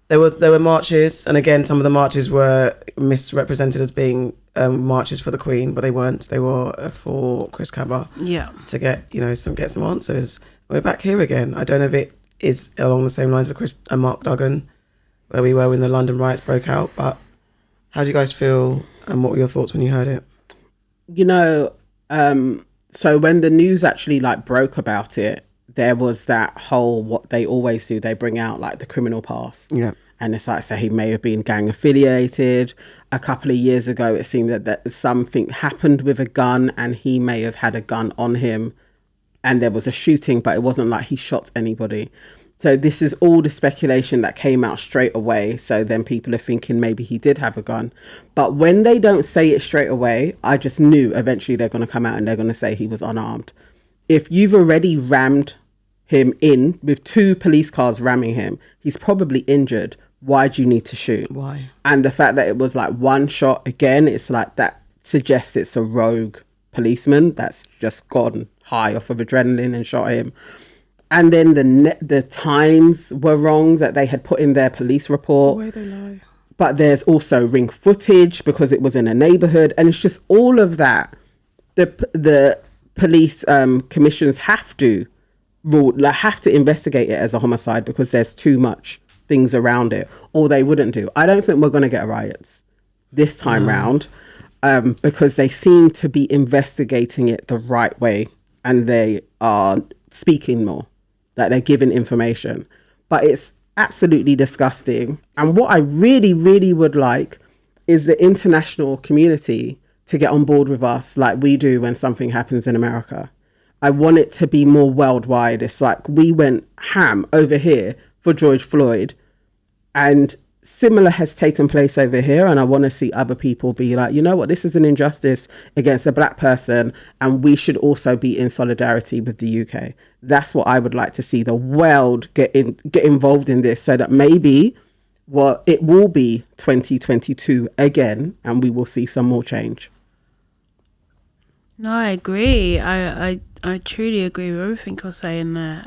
were marches. And again, some of the marches were misrepresented as being marches for the Queen, but they weren't. They were for Chris Kaba. Yeah. To get some answers. We're back here again. I don't know if it is along the same lines as Mark Duggan, where we were when the London riots broke out. But how do you guys feel, and what were your thoughts when you heard it? You know, so when the news actually like broke about it, there was that whole, what they always do, they bring out like the criminal past. Yeah. And it's like, so he may have been gang affiliated. A couple of years ago, it seemed that something happened with a gun and he may have had a gun on him. And there was a shooting, but it wasn't like he shot anybody. So this is all the speculation that came out straight away. So then people are thinking maybe he did have a gun. But when they don't say it straight away, I just knew eventually they're going to come out and they're going to say he was unarmed. If you've already rammed him in with 2 police cars ramming him, he's probably injured. Why do you need to shoot? Why? And the fact that it was like one shot, again, it's like that suggests it's a rogue policeman that's just gone high off of adrenaline and shot him. And then the times were wrong that they had put in their police report. The way they lie. But there's also ring footage because it was in a neighborhood, and it's just all of that. The police commissions have to investigate it as a homicide because there's too much things around it, or they wouldn't do. I don't think we're going to get riots this time round. Because they seem to be investigating it the right way and they are speaking more, that they're giving information. But it's absolutely disgusting. And what I really, really would like is the international community to get on board with us like we do when something happens in America. I want it to be more worldwide. It's like we went ham over here for George Floyd, and similar has taken place over here. And I want to see other people be like, you know what, this is an injustice against a black person, and we should also be in solidarity with the UK. That's what I would like to see the world get involved in this, so that maybe it will be 2022 again, and we will see some more change. No, I agree. I truly agree with everything you're saying there.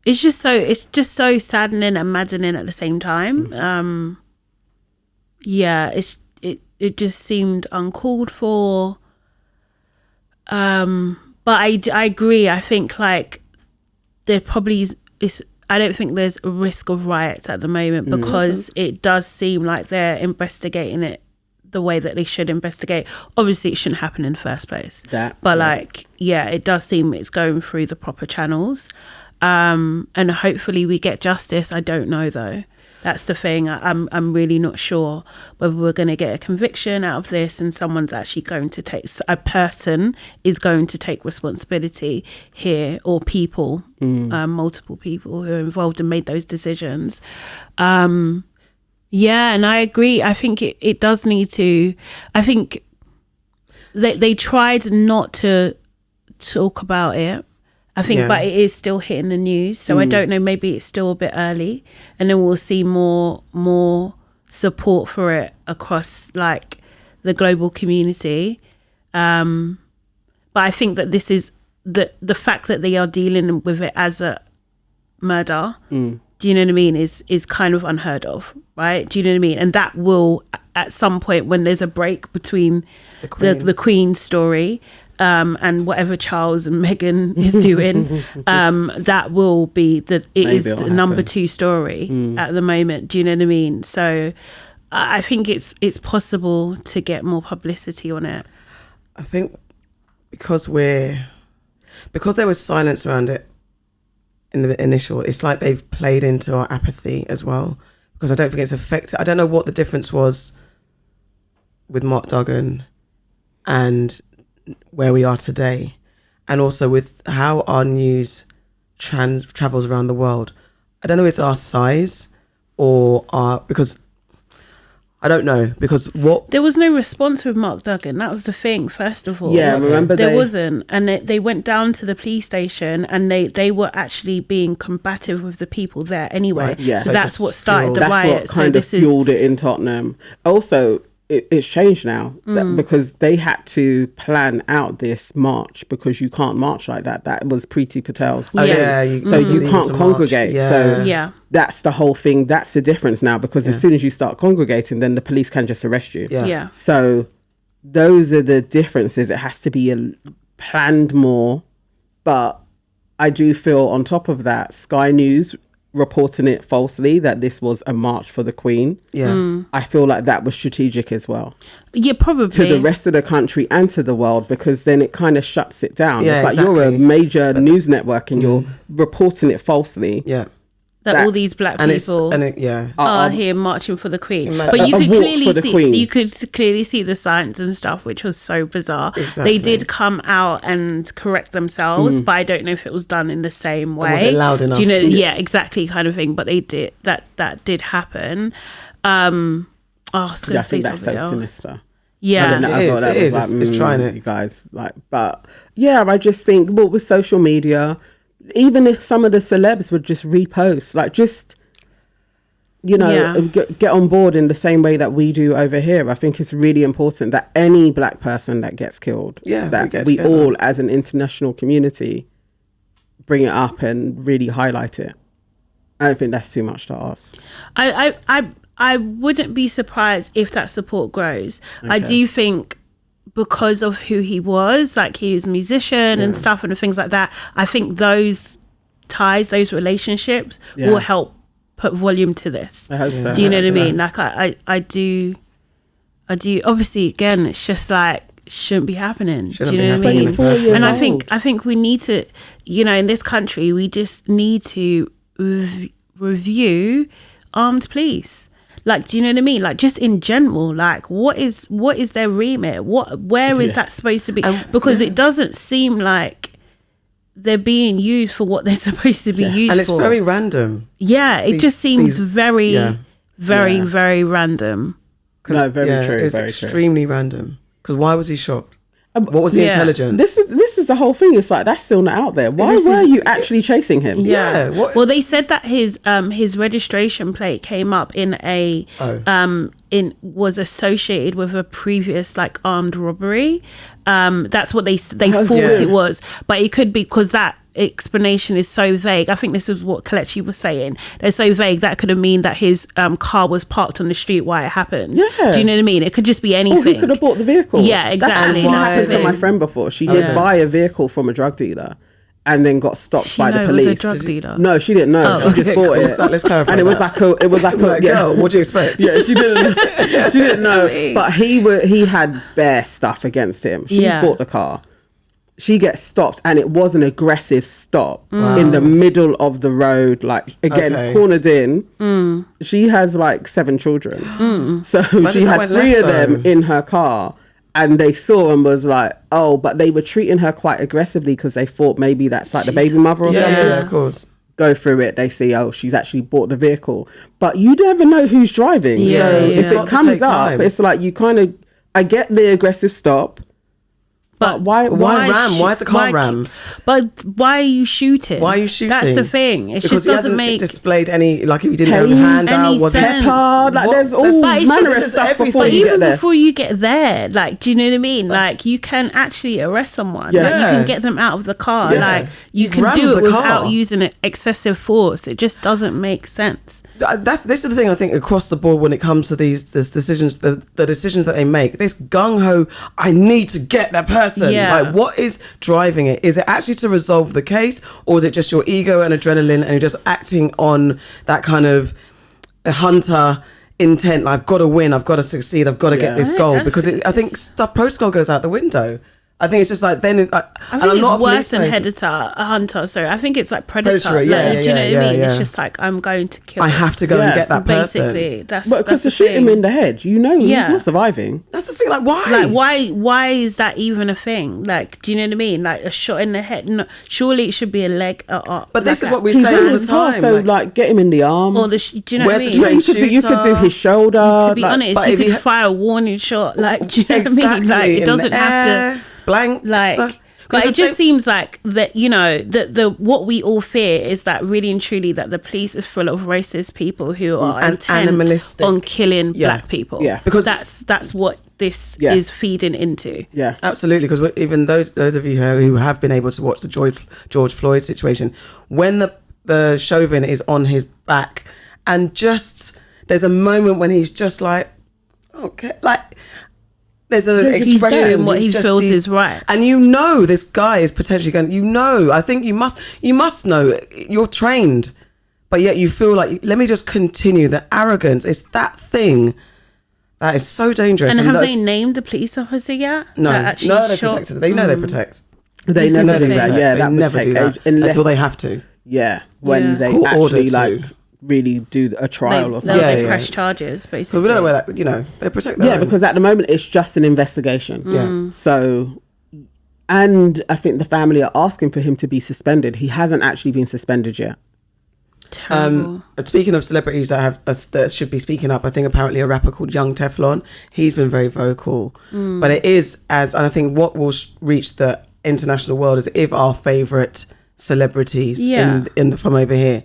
It's just so saddening and maddening at the same time. Yeah, it just seemed uncalled for. But I agree. I think like there probably is. I don't think there's a risk of riots at the moment, because it does seem like they're investigating it the way that they should investigate. Obviously, it shouldn't happen in the first place. It does seem it's going through the proper channels. And hopefully we get justice. I don't know though. That's the thing. I'm really not sure whether we're going to get a conviction out of this, and someone's actually going to a person is going to take responsibility here, or people, multiple people who are involved and made those decisions. Yeah, and I agree. I think it does need to. I think they tried not to talk about it. I think, but it is still hitting the news. So I don't know, maybe it's still a bit early, and then we'll see more support for it across like the global community. But I think that this is the fact that they are dealing with it as a murder. Do you know what I mean? Is kind of unheard of, right? Do you know what I mean? And that will, at some point, when there's a break between the Queen story and whatever Charles and Meghan is doing, that will be it is the number 2 story at the moment. Do you know what I mean? So I think it's possible to get more publicity on it. I think because there was silence around it in the initial, it's like they've played into our apathy as well, because I don't think it's affected. I don't know what the difference was with Mark Duggan and where we are today, and also with how our news travels around the world. I don't know if it's our size or because I don't know, because there was no response with Mark Duggan. That was the thing, first of all. Yeah, remember there wasn't, and they went down to the police station, and they were actually being combative with the people there anyway. Right, yeah. So that's what started the riot. That's what kind of fueled it in Tottenham. Also, it's changed now because they had to plan out this march, because you can't march like that. That was Priti Patel's thing. You can't congregate. Yeah. So that's the whole thing. That's the difference now, because as soon as you start congregating, then the police can just arrest you. Yeah. So those are the differences. It has to be planned more. But I do feel, on top of that, Sky News reporting it falsely that this was a march for the Queen. I feel like that was strategic as well. Yeah, probably. To the rest of the country and to the world, because then it kind of shuts it down. Yeah, it's like you're a major news network and you're reporting it falsely. Yeah. That all these black people are here marching for the Queen. But you could clearly see the signs and stuff, which was so bizarre. Exactly. They did come out and correct themselves, but I don't know if it was done in the same way. Was it loud enough? Do you know? Yeah, exactly, kind of thing. But they did that did happen. I was going to say something else. Sinister. Yeah, it is. It's trying it, you guys. But yeah, I just think, with social media, even if some of the celebs would just repost, get on board in the same way that we do over here. I think it's really important that any black person that gets killed, that we all as an international community bring it up and really highlight it. I don't think that's too much to ask. I wouldn't be surprised if that support grows. Okay. I do think, because of who he was, like he was a musician and stuff and things like that, I think those ties, those relationships will help put volume to this. I hope so. Do you know what I mean? Like I do obviously, again, it's just like shouldn't be happening. Do you know what I mean? And I think we need to, in this country, we just need to review armed police? Like, do you know what I mean? Like, just in general, like, what is their remit? Where is that supposed to be? Because it doesn't seem like they're being used for what they're supposed to be used for. And it's very random. Yeah, it just seems very random. No, very true. It's extremely random. Because why was he shot? What was the intelligence? This is the whole thing. It's like, that's still not out there. Why were you actually chasing him? Yeah. Well, they said that his registration plate came up in was associated with a previous like armed robbery. That's what they thought it was, but it could be because that explanation is so vague. I think this is what Kelechi was saying. They're so vague that could have mean that his car was parked on the street while it happened. Yeah. Do you know what I mean? It could just be anything. Or he could have bought the vehicle. Yeah, exactly. That's happened to my friend before. She did buy a vehicle from a drug dealer and then got stopped by the police. It was a drug dealer? No, she didn't know. She just bought it. Let's clarify. And it was like a girl, what do you expect? Yeah, she didn't know. But he had bare stuff against him. She's bought the car. She gets stopped, and it was an aggressive stop in the middle of the road, like, again, cornered in. She has like 7 children. So she had 3 of them in her car, and they saw and was like, oh, but they were treating her quite aggressively because they thought maybe that's like the baby mother or something. Yeah, of course. Go through it, they see, oh, she's actually bought the vehicle. But you never know who's driving. So if it comes up, it's like you kind of, I get the aggressive stop. But why ram? Why is the car ram? But why are you shooting? Why are you shooting? That's the thing. It because just doesn't make displayed any, like, if you didn't have a hand out, was sense. Like, there's all manner of stuff before you get there. Before you get there, like, do you know what I mean? Like, you can actually arrest someone. Yeah. Like, you can get them out of the car. Yeah. Like, you can do it without using excessive force. It just doesn't make sense. This is the thing, I think, across the board when it comes to these decisions, the decisions that they make. This gung-ho, I need to get that person. Yeah. Like, what is driving it? Is it actually to resolve the case, or is it just your ego and adrenaline and you're just acting on that kind of hunter intent? Like, I've got to win, I've got to succeed, I've got to get this goal. Because I think stuff protocol goes out the window. I think it's just like then. I think it's worse than a hunter. Sorry, I think it's like predator. Do you know what I mean? It's just like, I'm going to kill. I have to go and get that person. Basically, that's because to shoot him in the head, he's not surviving. That's the thing. Like, why? Like, why is that even a thing? Like, do you know what I mean? Like, a shot in the head. No, surely it should be a leg up. But this is what we say all the time. So like, get him in the arm. Or do you know what I mean? You could do his shoulder. To be honest, you could fire a warning shot. Like, do you know what I mean? Like, it doesn't have to. Blank, like, but it just seems like that, you know, the what we all fear is that really and truly that the police is full of racist people who are intent on killing black people. Yeah, because that's what this is feeding into. Yeah, absolutely. Because even those of you who have been able to watch the George Floyd situation, when the Chauvin is on his back, and just there's a moment when he's just like, okay, like. There's an expression. He's doing what he feels is right. And you know this guy is potentially going, I think you must know, you're trained, but yet you feel like, let me just continue. The arrogance is that thing that is so dangerous. And have they named the police officer yet? No, they protected. They know they protect. They never do that. Yeah, they never do that until they have to. Yeah, when they actually really do a trial or something. They press charges, basically. But we don't know where that, they protect their own. Because at the moment it's just an investigation. Yeah. So, and I think the family are asking for him to be suspended. He hasn't actually been suspended yet. Terrible. Speaking of celebrities that should be speaking up, I think apparently a rapper called Young Teflon, he's been very vocal. But it is, and I think what will reach the international world is if our favourite celebrities from over here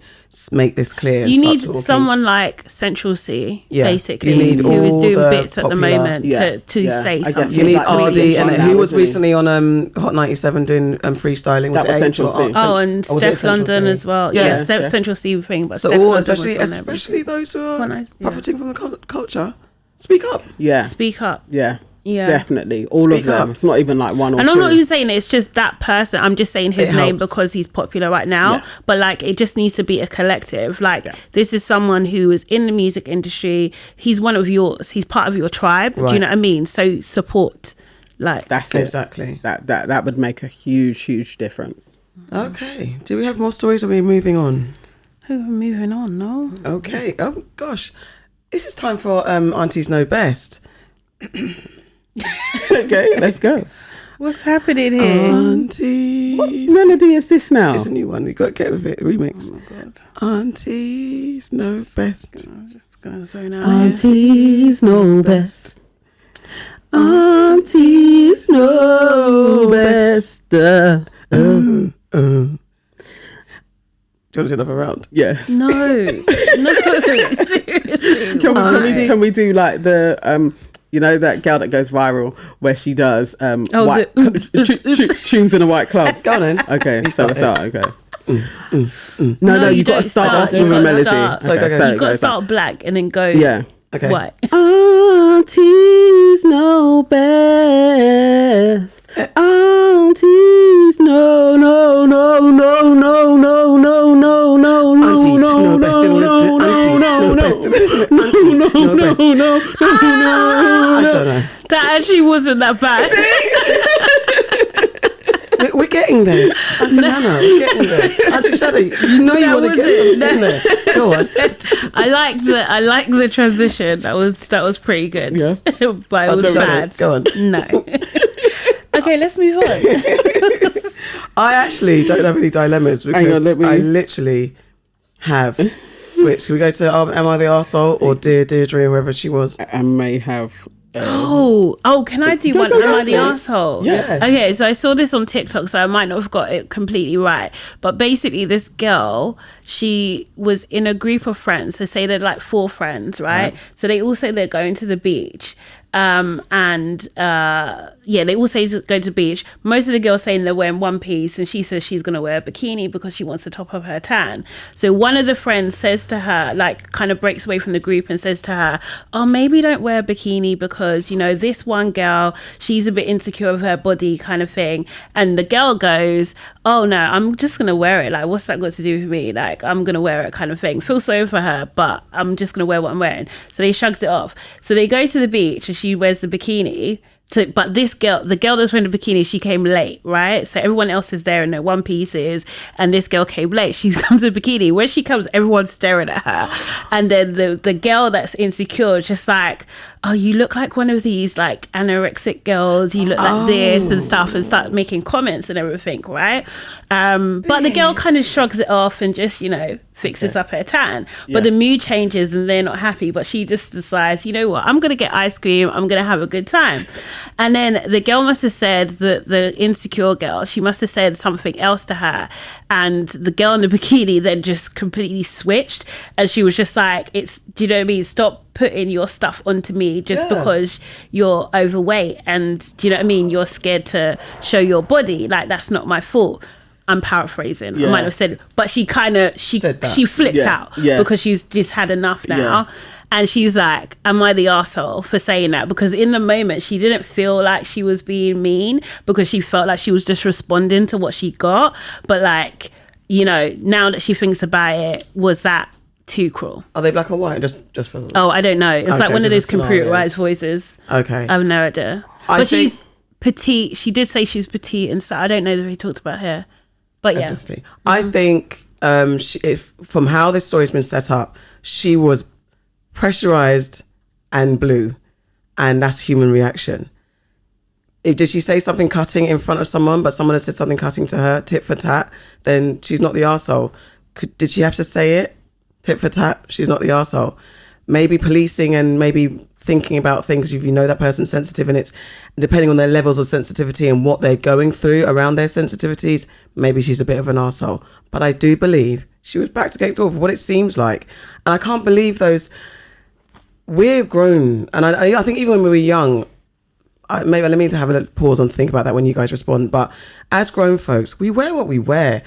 make this clear. You need someone like Central C, basically, who is doing bits at the moment to say something. You need RD, and who was recently on Hot 97 doing freestyling. That was Central C. And Steph London as well. Yeah, Central C thing, but so especially those who are profiting from the culture. Speak up. Yeah. Speak up. Yeah. Yeah, definitely. All of them. It's not even like one or two. And I'm not even saying it's just that person. I'm just saying his name because he's popular right now. Yeah. But like, it just needs to be a collective. Like, this is someone who is in the music industry. He's one of yours. He's part of your tribe. Right. Do you know what I mean? So support. Like, that's exactly. That would make a huge difference. Okay. Do we have more stories, or are we moving on? Moving on, no? Okay. Oh, gosh. This is time for Aunties Know Best. Okay, let's go. What's happening here? Aunties. What melody is this now? It's a new one. We got to get with it. Remix. Oh my God. Aunties Know Best. I'm just going to zone out Aunties know best. Aunties know best. Do you want to do another round? Yes. No, seriously. Can we do like the that girl that goes viral where she does tunes in a white club? Go on then. Okay, You so start okay. No, you got to start off with a melody. So go. You got to start black and then go Okay. white. Aunties know best. Aunties know, no. Aunties know best. Aunties know best. Aunties know best. I don't know. That actually wasn't that bad. We're getting there. Auntie Nana, we're getting there. Auntie Shadi, you know you want to get something in there. Go on. I like the transition. That was pretty good. Yeah. But it was bad. Go on. No. Okay, let's move on. I actually don't have any dilemmas because I literally have switched. Can we go to Am I the Arsehole or Dear Deirdre, whoever she was? I may have. Can I do one? Am I the Arsehole? Yes. Okay, so I saw this on TikTok, so I might not have got it completely right. But basically, this girl, she was in a group of friends. So say they're like 4 friends, right? So they all say they're going to the beach. They all say go to the beach. Most of the girls saying they're wearing one piece, and she says she's going to wear a bikini because she wants to top up her tan. So one of the friends says to her, like, kind of breaks away from the group and says to her, oh, maybe don't wear a bikini because, this one girl, she's a bit insecure of her body kind of thing. And the girl goes, oh no, I'm just going to wear it. Like, what's that got to do with me? Like, I'm going to wear it kind of thing. Feel sorry for her, but I'm just going to wear what I'm wearing. So they shrugged it off. So they go to the beach and she wears the bikini. So, but the girl that's wearing the bikini, she came late, right? So everyone else is there in their one pieces, and this girl came late. She comes in a bikini. When she comes, everyone's staring at her, and then the girl that's insecure is just like, oh, you look like one of these like anorexic girls. You look like this and stuff, and start making comments and everything, right? But the girl kind of shrugs it off and just fixes up her tan. But the mood changes and they're not happy. But she just decides, you know what? I'm gonna get ice cream. I'm gonna have a good time. And then the girl must have said that the insecure girl, she must have said something else to her, and the girl in the bikini then just completely switched, and she was just like, "It's, do you know what I mean? Stop putting your stuff onto me just because you're overweight, and do you know what I mean? You're scared to show your body. Like, that's not my fault." I'm paraphrasing. I might have said it, but she flipped out because she's just had enough now. And she's like, am I the arsehole for saying that? Because in the moment, she didn't feel like she was being mean because she felt like she was just responding to what she got. But like, now that she thinks about it, was that too cruel? Are they black or white? Just for... Oh, I don't know. It's like one of those computerized voices. Okay. I have no idea. But she's petite. She did say she's petite and stuff. I don't know that we talked about her. But yeah. I think from how this story's been set up, she was pressurized and blue, and that's human reaction. Did she say something cutting in front of someone, but someone had said something cutting to her, tit for tat, then she's not the arsehole. Did she have to say it? Tit for tat, she's not the arsehole. Maybe policing and maybe thinking about things, if you know that person's sensitive, and it's depending on their levels of sensitivity and what they're going through around their sensitivities, maybe she's a bit of an arsehole. But I do believe she was back to Gates Off for what it seems like. And I can't believe we're grown. And I think even when we were young, maybe let me have a pause and think about that when you guys respond. But as grown folks, we wear what we wear.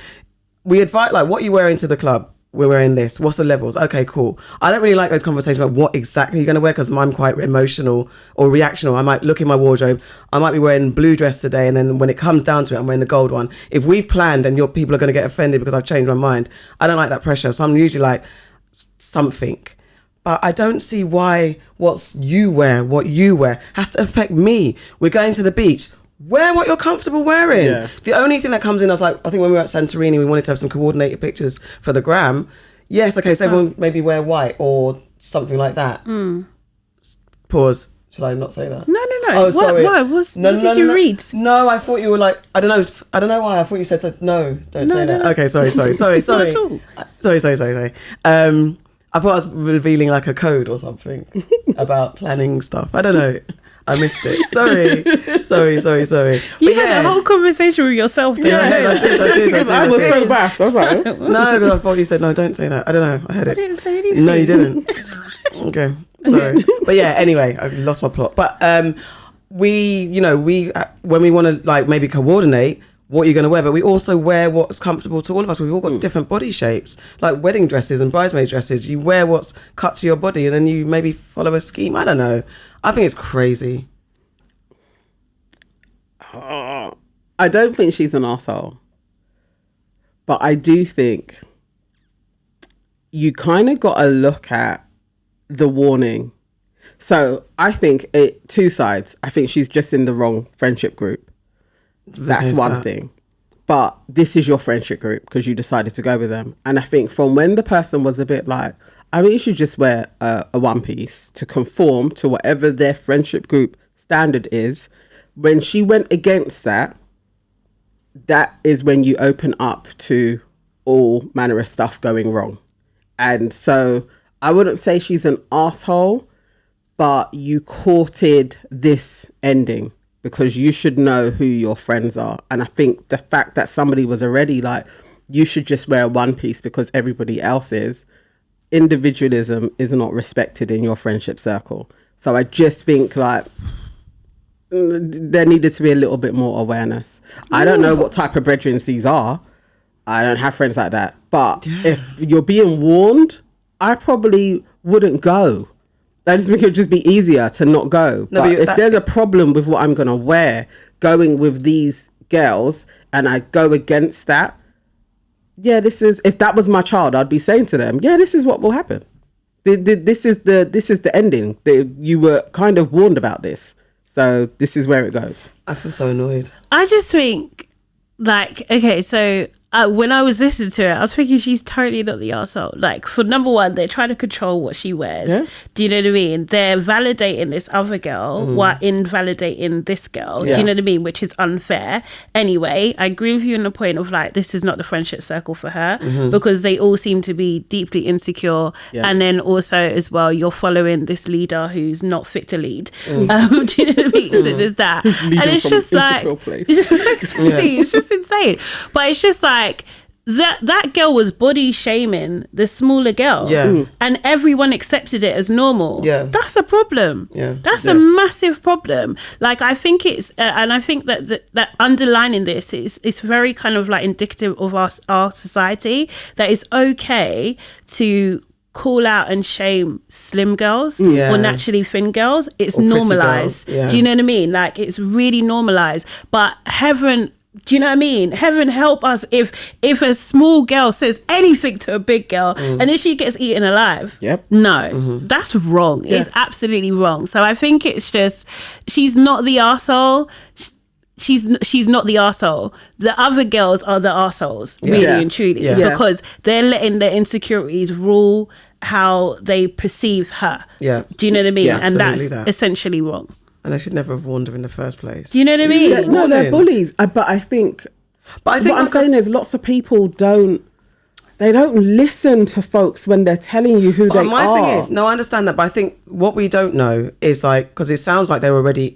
We advise, like, what you wear into the club. We're wearing this. What's the levels? Okay, cool. I don't really like those conversations about what exactly you're going to wear because I'm quite emotional or reactional. I might look in my wardrobe. I might be wearing blue dress today, and then when it comes down to it, I'm wearing the gold one. If we've planned and your people are going to get offended because I've changed my mind, I don't like that pressure. So I'm usually like something. But I don't see why what you wear has to affect me. We're going to the beach. Wear what you're comfortable wearing. Yeah. The only thing that comes in, I think when we were at Santorini, we wanted to have some coordinated pictures for the gram. Yes, okay, so everyone maybe wear white or something like that. Pause. Should I not say that? No. Oh, sorry. What did you read? No, I thought you were like, I don't know why. I thought you said no, don't say that. No. Okay, sorry. Not at all. Sorry. I thought I was revealing like a code or something about planning stuff. I don't know. I missed it. Sorry. You had a whole conversation with yourself there. Yeah, I did. I was so bad. I was like, no, because I thought you said no, don't say that. I don't know. I heard it. I didn't say anything. No, you didn't. Okay, sorry. But yeah, anyway, I lost my plot. But we when we want to like maybe coordinate what you're going to wear, but we also wear what's comfortable to all of us. We've all got different body shapes, like wedding dresses and bridesmaid dresses. You wear what's cut to your body, and then you maybe follow a scheme. I don't know. I think it's crazy. I don't think she's an arsehole, but I do think you kind of got to look at the warning. So I think two sides. I think she's just in the wrong friendship group. That's one thing. But this is your friendship group because you decided to go with them. And I think from when the person was a bit like, I mean, you should just wear a one piece to conform to whatever their friendship group standard is. When she went against that, that is when you open up to all manner of stuff going wrong. And so I wouldn't say she's an arsehole, but you courted this ending because you should know who your friends are. And I think the fact that somebody was already like, you should just wear one piece because everybody else is, individualism is not respected in your friendship circle. So I just think like there needed to be a little bit more awareness. I don't know what type of brethren these are. I don't have friends like that. But if you're being warned, I probably wouldn't go. I just think it would just be easier to not go. No, but if there's a problem with what I'm going to wear, going with these girls, and I go against that, if that was my child, I'd be saying to them, this is what will happen. This is the ending. You were kind of warned about this. So this is where it goes. I feel so annoyed. I just think, like, okay, so when I was listening to it, I was thinking she's totally not the arsehole. Like, for number one, they're trying to control what she wears. Yeah. Do you know what I mean? They're validating this other girl while invalidating this girl. Yeah. Do you know what I mean? Which is unfair. Anyway, I agree with you on the point of, like, this is not the friendship circle for her because they all seem to be deeply insecure. Yeah. And then also, as well, you're following this leader who's not fit to lead. Do you know what I mean? So there's that. And it's just like... It's just insane. But it's just like, that girl was body shaming the smaller girl, and everyone accepted it as normal. That's a problem. That's a massive problem. Like, I think it's and I think that underlining this is very kind of like indicative of our society, that it's okay to call out and shame slim girls or naturally thin girls. It's normalized. Do you know what I mean? Like, it's really normalized. But do you know what I mean? Heaven help us if a small girl says anything to a big girl and then she gets eaten alive. No, that's wrong. It's absolutely wrong. So I think it's just, she's not the arsehole. She's not the arsehole. The other girls are the arseholes, really and truly, because they're letting their insecurities rule how they perceive her. Do you know what I mean? Yeah, and that's essentially wrong. And they should never have warned her in the first place. Do you know what I mean? No, they're bullies. But I think what I'm saying is lots of people don't listen to folks when they're telling you who they are. My thing is, I understand that, but I think what we don't know is, like, because it sounds like they were already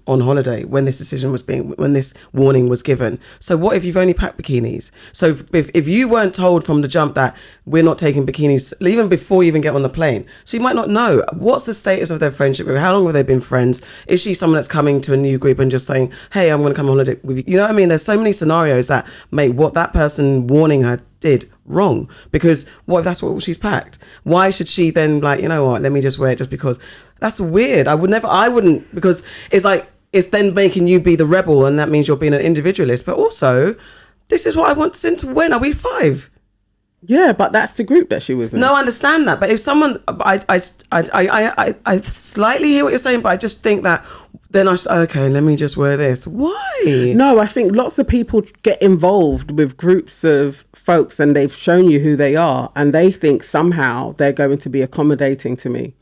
on holiday when this warning was given. So what if you've only packed bikinis? So if you weren't told from the jump that we're not taking bikinis, even before you even get on the plane, so you might not know what's the status of their friendship group. How long have they been friends? Is she someone that's coming to a new group and just saying, hey, I'm going to come on holiday with you? You know what I mean? There's so many scenarios that make what that person warning her did wrong, because what if that's what she's packed? Why should she then, like, you know what, let me just wear it just because? That's weird. I wouldn't, because it's like, it's then making you be the rebel, and that means you're being an individualist. But also, this is what I want Sin to win. Are we 5? Yeah, but that's the group that she was in. No, I understand that. But if someone, I slightly hear what you're saying, but I just think that then okay, let me just wear this. Why? No, I think lots of people get involved with groups of folks and they've shown you who they are and they think somehow they're going to be accommodating to me.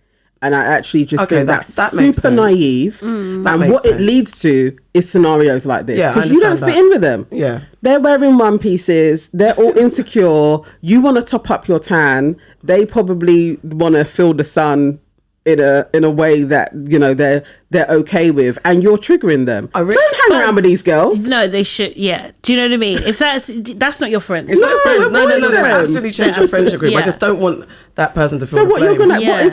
And I actually just think that's super naive. And what it leads to is scenarios like this. Because you don't fit in with them. Yeah. They're wearing one pieces. They're all insecure. You want to top up your tan. They probably want to feel the sun in a way that, you know, they're okay with, and you're triggering them. Don't hang around with these girls. No, they should. Yeah, do you know what I mean? If that's not your friend. It's not friends. No. Absolutely change your friendship group. I just don't want that person to feel. So what is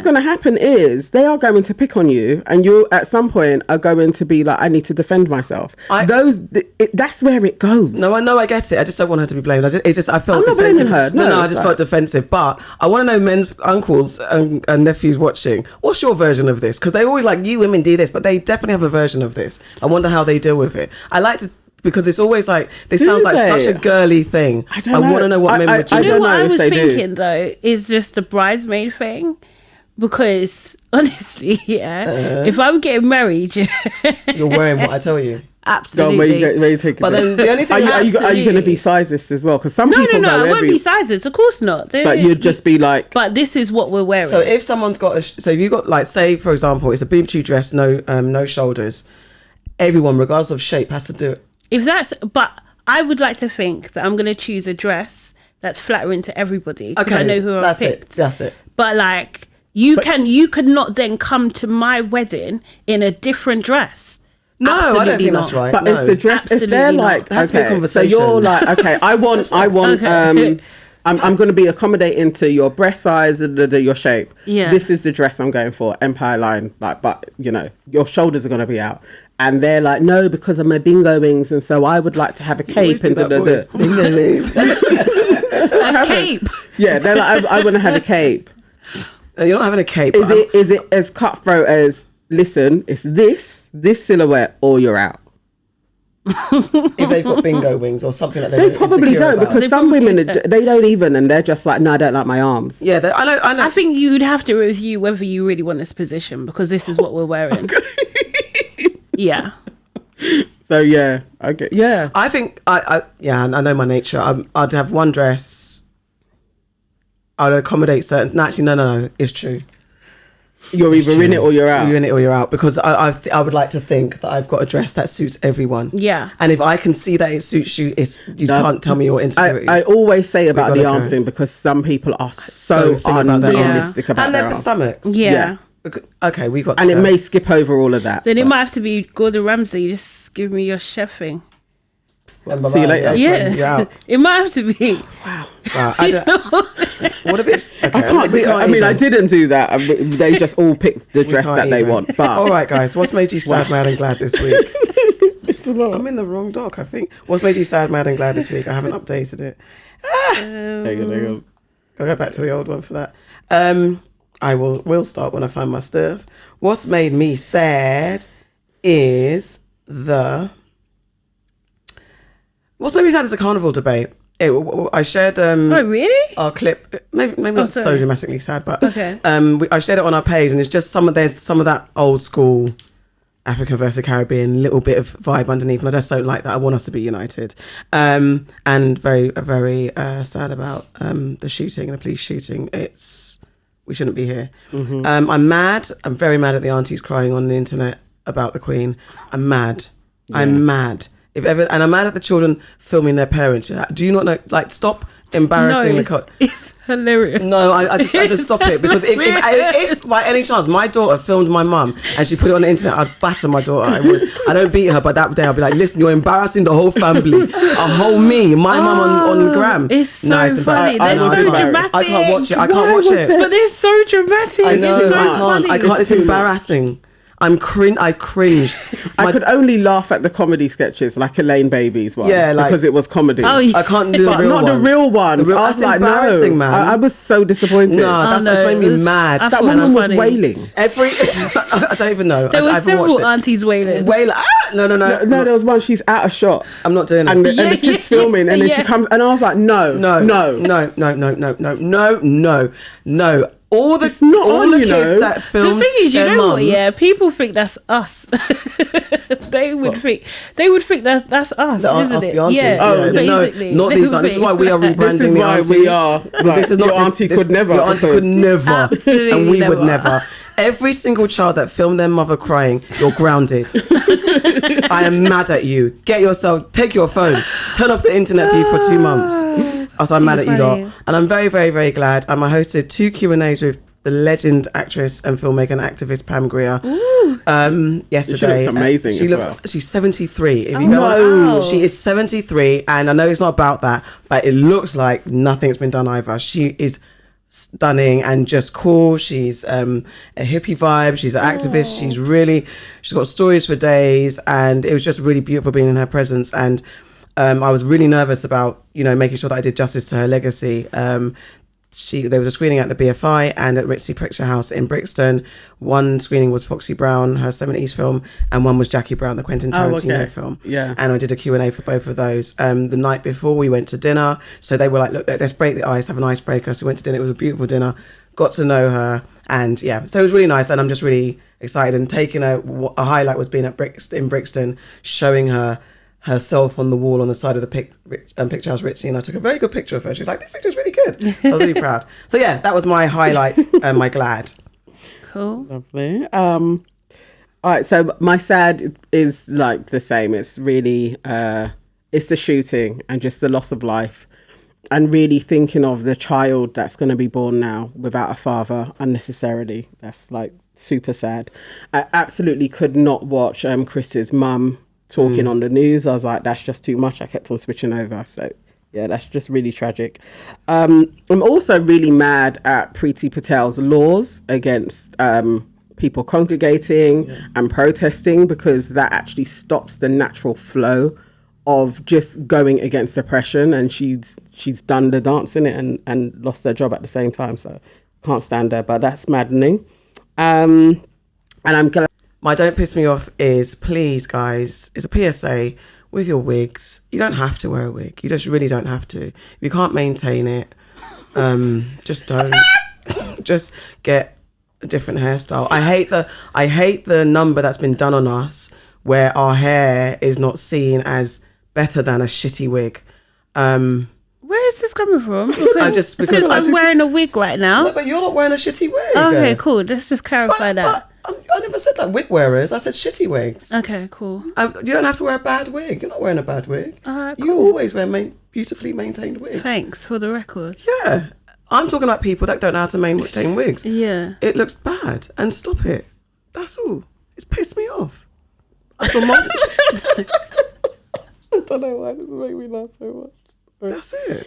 going to happen is they are going to pick on you, and you at some point are going to be like, I need to defend myself. That's where it goes. No, I know, I get it. I just don't want her to be blamed. I felt I'm not blaming her. No, I just felt defensive. But I want to know men's uncles and nephews watching. What's your version of this? Because they always like, you women do this, but they definitely have a version of this. I wonder how they deal with it. I like to, because it's always like, this sounds like such a girly thing. I want to know what men would do. I don't know what I was thinking though is just the bridesmaid thing, because honestly, if I'm getting married, you're wearing what I tell you. Absolutely. Where you take it. But then the only thing, are you going to be sizist as well? Because some people I won't be sizist. Of course not. But you'd just be like. But this is what we're wearing. So if someone's got so if you got like, say for example, it's a boob tube dress, no shoulders. Everyone, regardless of shape, has to do it. But I would like to think that I'm going to choose a dress that's flattering to everybody. Okay, I know who I've picked. That's it. But like you could not then come to my wedding in a different dress. No, absolutely I don't think that's right. But if the dress, if they're like, okay, so you're like, okay, I want, okay. I'm going to be accommodating to your breast size and your shape. Yeah. This is the dress I'm going for, Empire line. Like, but you know, your shoulders are going to be out. And they're like, no, because of my bingo wings, and so I would like to have a cape and bingo wings. A cape. Yeah, they're like, I want to have a cape. You're not having a cape. Is it as cutthroat as, listen, it's this silhouette, or you're out? If they've got bingo wings or something like that, they probably don't, because some women they don't even, and they're just like, no, I don't like my arms. Yeah, I know. I think you'd have to review whether you really want this position, because this is what we're wearing. Yeah. So yeah, okay, yeah. I think I know my nature. I'd have one dress. I'd accommodate certain. No, actually, no. It's true. You're either in it or you're out. You're in it or you're out, because I would like to think that I've got a dress that suits everyone. Yeah. And if I can see that it suits you, you can't tell me your insecurities. I always say about the arm thing, because some people are so unrealistic about and their their stomachs. Yeah. Okay, we got. And it may skip over all of that. Then it might have to be Gordon Ramsay. Just give me your chef thing. See you later. Yeah, it might have to be. Wow. I don't, what if it's? Okay, I didn't do that. They just all picked the dress that they want. But all right, guys, what's made you sad, mad, and glad this week? I'm in the wrong doc, I think. What's made you sad, mad, and glad this week? I haven't updated it. There you go. I'll go back to the old one for that. I will start when I find my stuff. What's made me sad is what's made me sad is the carnival debate. I shared oh really? Our clip, maybe not so dramatically sad, but okay. I shared it on our page, and it's just some of that old school African versus Caribbean little bit of vibe underneath, and I just don't like that. I want us to be united, and very very sad about the shooting, the police shooting. We shouldn't be here. Mm-hmm. I'm mad. I'm very mad at the aunties crying on the internet about the Queen. I'm mad. Yeah. I'm mad. And I'm mad at the children filming their parents. Do you not know? Like, stop embarrassing it's hilarious. No, I just stop it, because if by any chance my daughter filmed my mum and she put it on the internet, I'd batter my daughter. I don't beat her, but that day I'll be like, listen, you're embarrassing the whole family, a whole my mum on gram. It's so funny. They're so dramatic. I can't watch it. But they're so dramatic. I know. It's so funny. I can't. It's embarrassing. I cringed. I could only laugh at the comedy sketches, like Elaine Babies one. Yeah, like, because it was comedy. Oh, yeah. I can't do the real not ones. the real ones. I was like, no. Man. I was so disappointed. No, that's made me mad. That woman was wailing. I don't even know. There were several aunties wailing. No. No, there was one. She's out of shot. I'm not doing it. And the kid's filming, and then she comes, and I was like, no. All the kids that filmed. The thing is, you know mums, what? Yeah, people think that's us. they would think that's us, isn't it? Yeah. Oh, basically. No, not these. This is why we are rebranding. This is why we are. Like, this is not your auntie could never. Your auntie could never, absolutely, and we never. would never. Every single child that filmed their mother crying, you're grounded. I am mad at you. Take your phone, turn off the internet feed for 2 months. I'm mad at you lot. And I'm very, very, very glad. I hosted 2 Q&As with the legend actress and filmmaker and activist Pam Grier yesterday. She looks amazing. She's 73. If you wow. she is 73, and I know it's not about that, but it looks like nothing's been done either. She is stunning and just cool. She's a hippie vibe. She's an activist. She's got stories for days, and it was just really beautiful being in her presence. And I was really nervous about, making sure that I did justice to her legacy. There was a screening at the BFI and at Ritzy Picture House in Brixton. One screening was Foxy Brown, her 70s film, and one was Jackie Brown, the Quentin Tarantino film. Yeah. And I did a Q&A for both of those. The night before, we went to dinner. So they were like, look, let's break the ice, have an icebreaker. So we went to dinner. It was a beautiful dinner. Got to know her. And yeah, so it was really nice. And I'm just really excited. And taking a highlight was being in Brixton, showing herself on the wall on the side of the picture house Ritzy, and I took a very good picture of her. She was like, this picture's really good. I was really proud. So yeah, that was my highlight and my glad. Cool. Lovely. All right, so my sad is like the same. It's really it's the shooting and just the loss of life, and really thinking of the child that's going to be born now without a father unnecessarily. That's like super sad. I absolutely could not watch Chris's mum talking on the news. I was like, that's just too much. I kept on switching over. So yeah, that's just really tragic. I'm also really mad at Priti Patel's laws against people congregating and protesting, because that actually stops the natural flow of just going against oppression, and she's done the dance in it and lost her job at the same time. So can't stand her, but that's maddening. And I'm glad. My don't piss me off is, please guys, it's a PSA with your wigs. You don't have to wear a wig. You just really don't have to. If you can't maintain it, just don't. Just get a different hairstyle. I hate the number that's been done on us where our hair is not seen as better than a shitty wig. Where is this coming from? Because I'm wearing a wig right now. No, but you're not wearing a shitty wig. Okay, cool. Let's just clarify that. I never said that wig wearers. I said shitty wigs. Okay, cool. You don't have to wear a bad wig. You're not wearing a bad wig. Cool. You always wear beautifully maintained wigs. Thanks for the record. Yeah. I'm talking about people that don't know how to maintain wigs. Yeah. It looks bad, and stop it. That's all. It's pissed me off. I saw multiple. I don't know why this makes me laugh so much. That's it.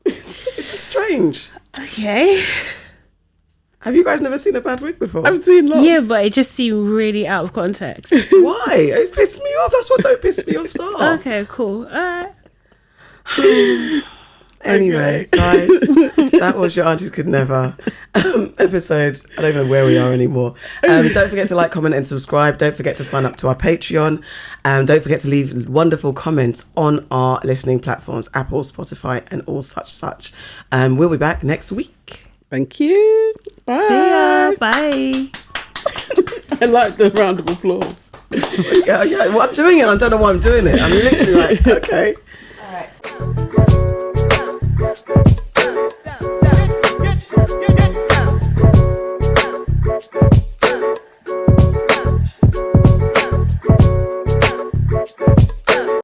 It's just strange. Okay. Have you guys never seen a bad wig before? I've seen lots. Yeah, but it just seemed really out of context. Why? It pisses me off. That's what don't piss me off are. Okay, cool. All right. Anyway, guys, that was your Aunties Could Never episode. I don't know where we are anymore. Don't forget to like, comment and subscribe. Don't forget to sign up to our Patreon. Don't forget to leave wonderful comments on our listening platforms, Apple, Spotify and all such. We'll be back next week. Thank you. Bye. See ya. Bye. I like the round of applause. Yeah. Well, I'm doing it. I don't know why I'm doing it. I'm literally like, okay.